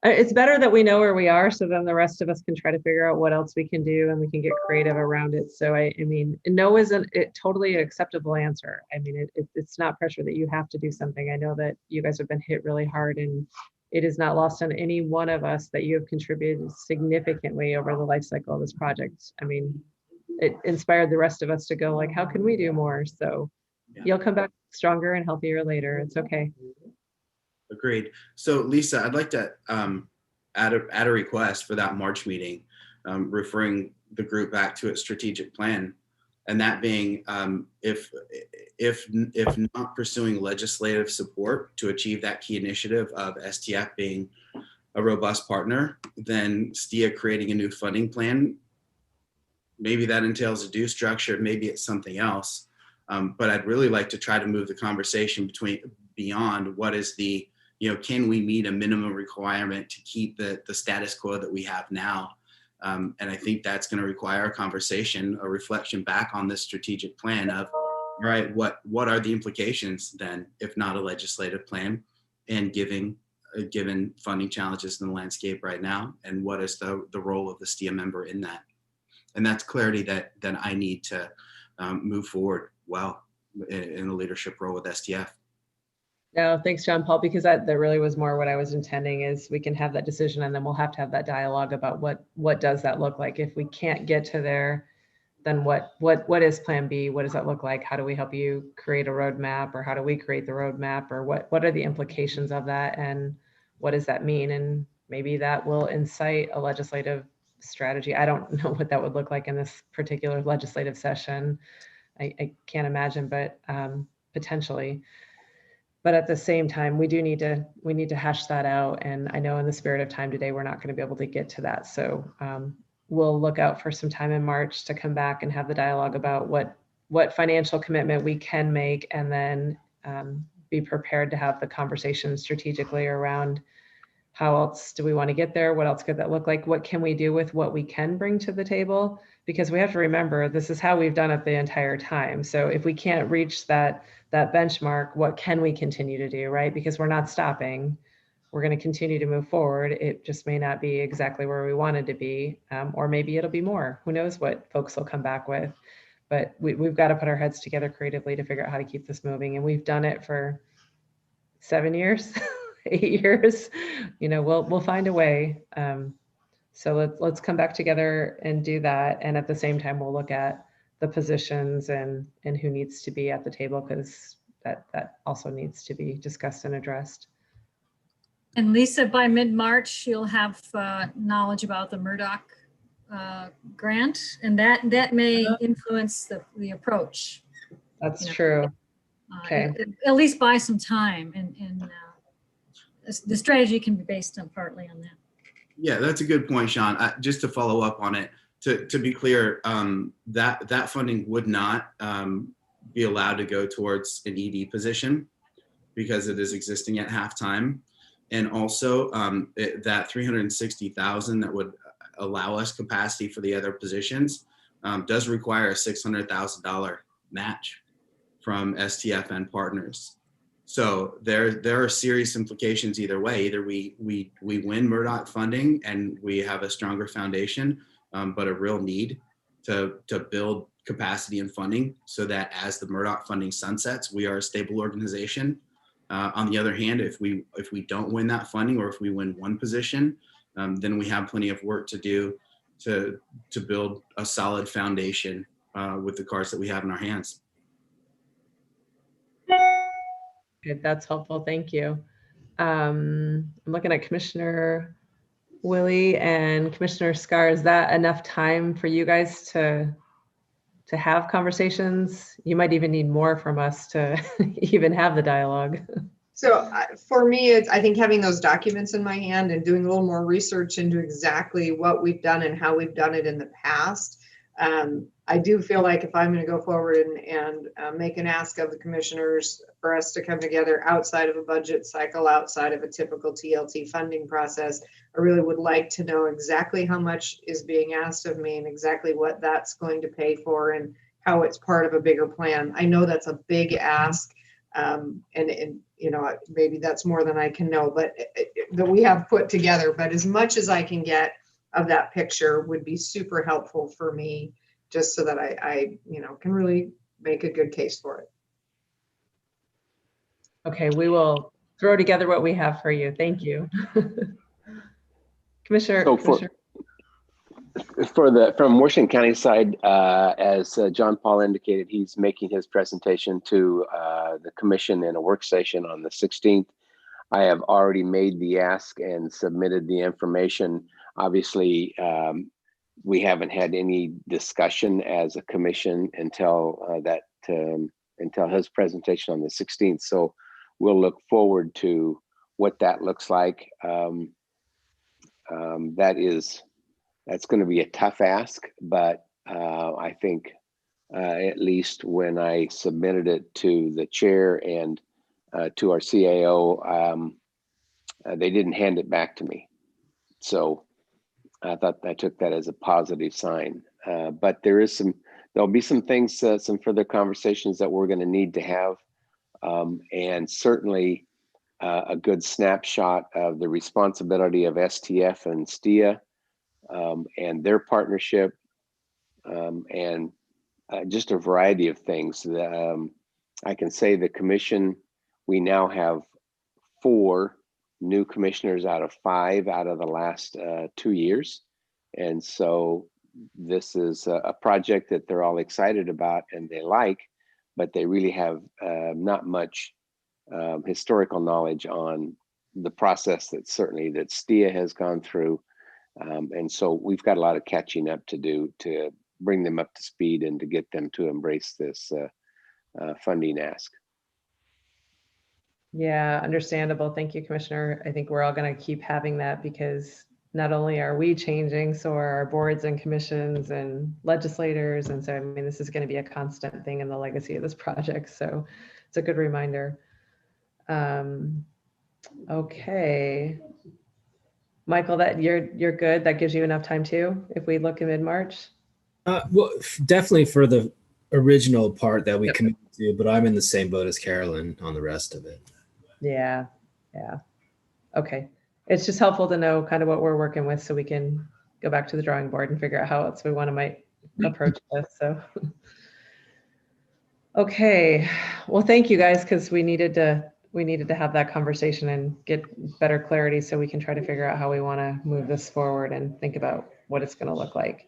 It's better that we know where we are, so then the rest of us can try to figure out what else we can do, and we can get creative around it. So I mean, no isn't it totally acceptable answer. I mean, it's not pressure that you have to do something. I know that you guys have been hit really hard, and it is not lost on any one of us that you have contributed significantly over the life cycle of this project. I mean, it inspired the rest of us to go like, how can we do more? So you'll come back stronger and healthier later. It's okay. Agreed. So Lisa, I'd like to add a request for that March meeting, referring the group back to its strategic plan, and that being if not pursuing legislative support to achieve that key initiative of STF being a robust partner, then STIA creating a new funding plan. Maybe that entails a due structure, maybe it's something else. But I'd really like to try to move the conversation beyond what is the, can we meet a minimum requirement to keep the status quo that we have now? And I think that's going to require a conversation, a reflection back on this strategic plan of, right, what are the implications then, if not a legislative plan, and given funding challenges in the landscape right now, and what is the role of the STIA member in that? And that's clarity that I need to move forward well in a leadership role with STF. No, thanks, John Paul, because that really was more what I was intending, is we can have that decision, and then we'll have to have that dialogue about what does that look like. If we can't get to there, then what is plan B? What does that look like? How do we help you create a roadmap, or how do we create the roadmap, or what are the implications of that, and what does that mean? And maybe that will incite a legislative strategy. I don't know what that would look like in this particular legislative session. I can't imagine, but potentially. But at the same time, we need to hash that out. And I know in the spirit of time today, we're not going to be able to get to that. So we'll look out for some time in March to come back and have the dialogue about what financial commitment we can make, and then be prepared to have the conversation strategically around how else do we want to get there? What else could that look like? What can we do with what we can bring to the table? Because we have to remember, this is how we've done it the entire time. So if we can't reach that benchmark, what can we continue to do, right? Because we're not stopping. We're going to continue to move forward. It just may not be exactly where we wanted to be, or maybe it'll be more. Who knows what folks will come back with. But we've got to put our heads together creatively to figure out how to keep this moving. And we've done it for 7 years, 8 years. You know, we'll find a way. So let's come back together and do that. And at the same time, we'll look at the positions and who needs to be at the table, because that also needs to be discussed and addressed. And Lisa, by mid-March, you'll have knowledge about the Murdock grant, and that may influence the approach. That's true. Okay. At least buy some time, and the strategy can be based on partly on that. Yeah, that's a good point, Sean. Just to follow up on it, to be clear, that funding would not be allowed to go towards an ED position because it is existing at halftime. And also that $360,000 that would allow us capacity for the other positions does require a $600,000 match from STF and partners. So there are serious implications either way. Either we win Murdock funding and we have a stronger foundation, but a real need to build capacity and funding so that as the Murdock funding sunsets, we are a stable organization. On the other hand, if we don't win that funding, or if we win one position, then we have plenty of work to do to build a solid foundation with the cards that we have in our hands. Okay, that's helpful. Thank you. I'm looking at Commissioner Willie and Commissioner Scar. Is that enough time for you guys to have conversations? You might even need more from us to even have the dialogue. So for me, I think having those documents in my hand and doing a little more research into exactly what we've done and how we've done it in the past. I do feel like if I'm going to go forward and make an ask of the commissioners for us to come together outside of a budget cycle, outside of a typical TLT funding process, I really would like to know exactly how much is being asked of me and exactly what that's going to pay for and how it's part of a bigger plan. I know that's a big ask, and you know, maybe that's more than I can know, but that we have put together. But as much as I can get of that picture would be super helpful for me, just so that I you know, can really make a good case for it. Okay, we will throw together what we have for you. Thank you. Commissioner. So from Washington County side, as John Paul indicated, he's making his presentation to the commission in a work session on the 16th. I have already made the ask and submitted the information. Obviously, we haven't had any discussion as a commission until until his presentation on the 16th. So we'll look forward to what that looks like. That's going to be a tough ask, but I think at least when I submitted it to the chair and to our CAO, they didn't hand it back to me. So I took that as a positive sign. But there'll be some things, some further conversations that we're going to need to have, and certainly a good snapshot of the responsibility of STF and STIA. And their partnership, and just a variety of things. I can say the commission, we now have 4 new commissioners out of 5 out of the last 2 years. And so this is a project that they're all excited about and they like, but they really have not much historical knowledge on the process that STIA has gone through. And so we've got a lot of catching up to do to bring them up to speed and to get them to embrace this funding ask. Yeah, understandable. Thank you, Commissioner. I think we're all going to keep having that, because not only are we changing, so are our boards and commissions and legislators. And so, I mean, this is going to be a constant thing in the legacy of this project. So it's a good reminder. Okay. Michael, that you're good. That gives you enough time too, if we look in mid-March? Well, definitely for the original part that we committed to, but I'm in the same boat as Carolyn on the rest of it. Yeah, yeah. Okay. It's just helpful to know kind of what we're working with so we can go back to the drawing board and figure out how else we want to might approach this. So, okay. Well, thank you guys, because we needed to have that conversation and get better clarity so we can try to figure out how we want to move this forward and think about what it's going to look like.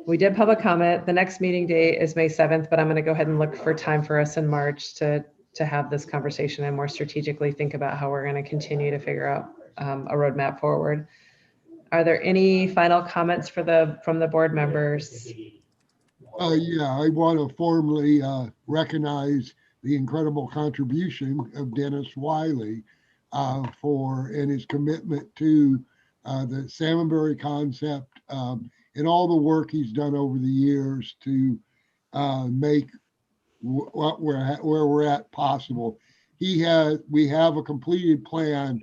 We did public comment. The next meeting date is May 7th, but I'm going to go ahead and look for time for us in March to have this conversation and more strategically think about how we're going to continue to figure out a roadmap forward. Are there any final comments from the board members? Yeah, I want to formally recognize the incredible contribution of Dennis Wiley and his commitment to the Salmonberry concept and all the work he's done over the years to make where we're at possible. We have a completed plan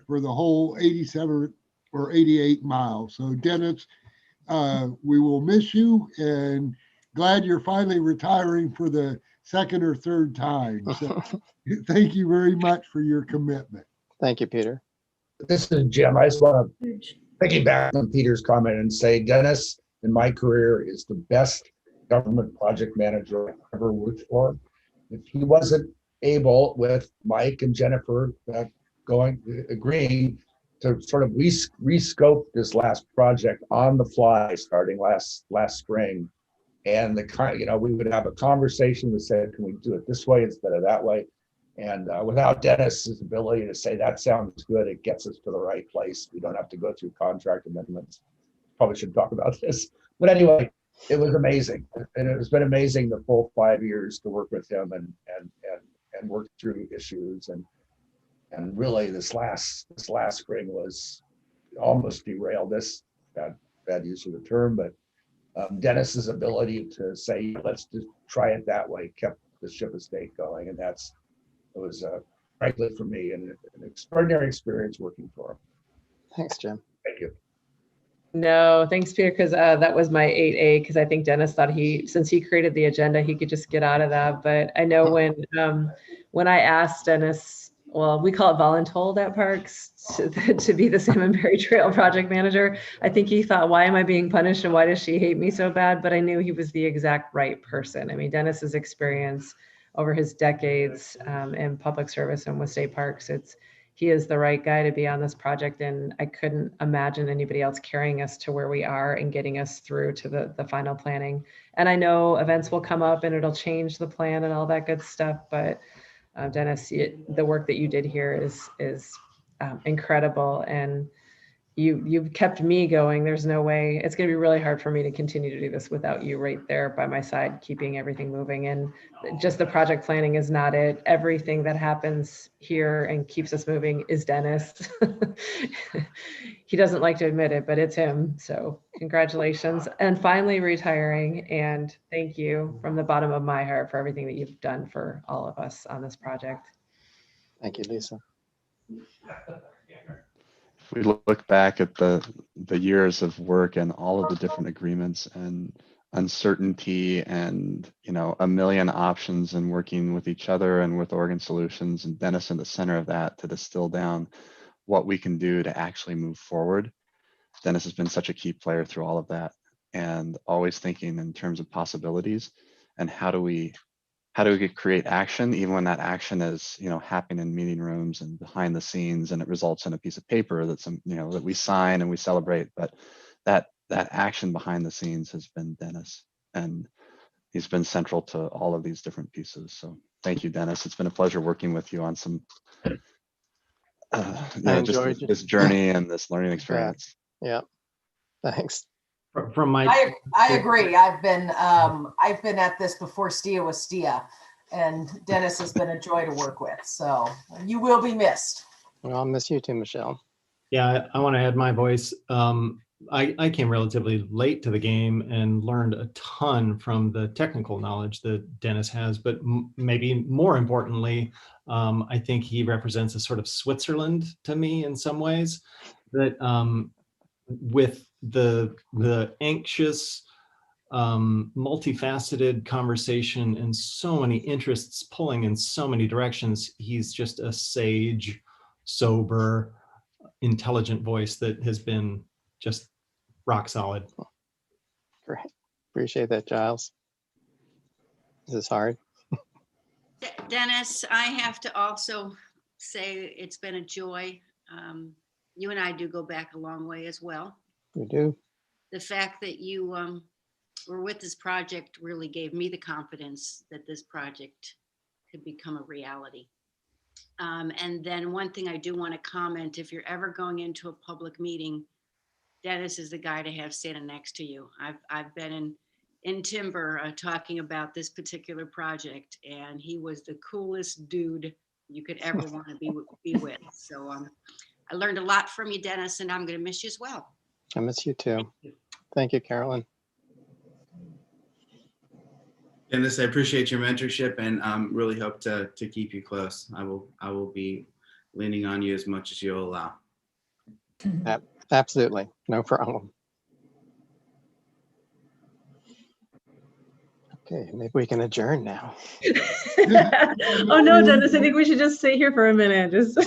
for the whole 87 or 88 miles. So Dennis, we will miss you and glad you're finally retiring for the second or third time. So thank you very much for your commitment. Thank you, Peter. This is Jim. I just want to piggyback on Peter's comment and say Dennis in my career is the best government project manager I've ever worked for. If he wasn't able, with Mike and Jennifer agreeing to sort of rescope this last project on the fly starting last spring, and we would have a conversation. We said, can we do it this way instead of that way? And without Dennis's ability to say that sounds good, it gets us to the right place. We don't have to go through contract amendments. Probably should talk about this, but anyway, it was amazing, and it has been amazing the full 5 years to work with him and work through issues, and really this last spring was almost derailed. This bad use of the term, but Dennis's ability to say let's just try it that way kept the ship of state going, and it was frankly for me an extraordinary experience working for him. Thanks, Jim. Thank you. No, thanks, Peter, because that was my 8A, because I think Dennis thought since he created the agenda, he could just get out of that. But I know when I asked Dennis, well, we call it voluntold at Parks, to be the Salmonberry Trail project manager, I think he thought, why am I being punished and why does she hate me so bad? But I knew he was the exact right person. I mean, Dennis's experience over his decades in public service and with state parks, he is the right guy to be on this project, and I couldn't imagine anybody else carrying us to where we are and getting us through to the final planning. And I know events will come up and it'll change the plan and all that good stuff, but Dennis, the work that you did here is incredible, and you've kept me going. There's no way, it's going to be really hard for me to continue to do this without you right there by my side, keeping everything moving. And just the project planning is not it. Everything that happens here and keeps us moving is Dennis. He doesn't like to admit it, but it's him. So congratulations. And finally retiring. And thank you from the bottom of my heart for everything that you've done for all of us on this project. Thank you, Lisa. If we look back at the years of work and all of the different agreements and uncertainty and a million options and working with each other and with Oregon Solutions and Dennis in the center of that to distill down what we can do to actually move forward. Dennis has been such a key player through all of that, and always thinking in terms of possibilities and how do we create action, even when that action is happening in meeting rooms and behind the scenes, and it results in a piece of paper that's that we sign and we celebrate. But that action behind the scenes has been Dennis, and he's been central to all of these different pieces. So thank you, Dennis. It's been a pleasure working with you on some just this journey and this learning experience. Yeah, thanks. From my, I agree. I've been at this before STIA was STIA, and Dennis has been a joy to work with. So you will be missed. Well, I'll miss you too, Michelle. Yeah, I want to add my voice. I came relatively late to the game and learned a ton from the technical knowledge that Dennis has, but maybe more importantly, I think he represents a sort of Switzerland to me in some ways, that with the anxious, multifaceted conversation and so many interests pulling in so many directions, he's just a sage, sober, intelligent voice that has been just rock solid. Great. Appreciate that, Giles. This is hard. Dennis, I have to also say it's been a joy. You and I do go back a long way as well. We do. The fact that you were with this project really gave me the confidence that this project could become a reality. And then one thing I do want to comment, if you're ever going into a public meeting, Dennis is the guy to have standing next to you. I've been in Timber talking about this particular project, and he was the coolest dude you could ever want to be with. So I learned a lot from you, Dennis, and I'm going to miss you as well. I miss you too. Thank you, Carolyn. Dennis, I appreciate your mentorship and really hope to keep you close. I will be leaning on you as much as you'll allow. Absolutely, no problem. Okay, maybe we can adjourn now. Oh no, Dennis, I think we should just stay here for a minute. Just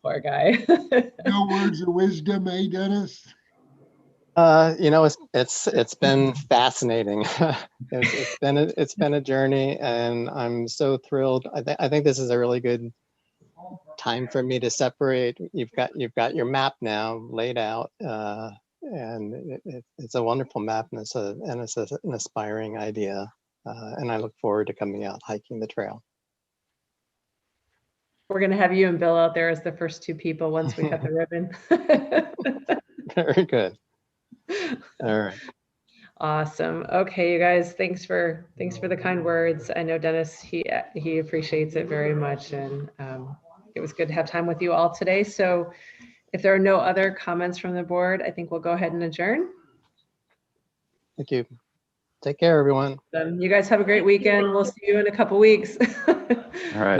poor guy. No words of wisdom, eh, Dennis? You know, it's been fascinating. It's been a journey, and I'm so thrilled. I think this is a really good time for me to separate. You've got your map now laid out, and it's a wonderful map, and it's an aspiring idea, and I look forward to coming out hiking the trail. We're gonna have you and Bill out there as the first two people once we cut the ribbon. Very good. All right. Awesome. Okay, you guys, thanks for the kind words. I know Dennis, he appreciates it very much, and it was good to have time with you all today. So if there are no other comments from the board, I think we'll go ahead and adjourn. Thank you. Take care, everyone. You guys have a great weekend. We'll see you in a couple weeks. All right.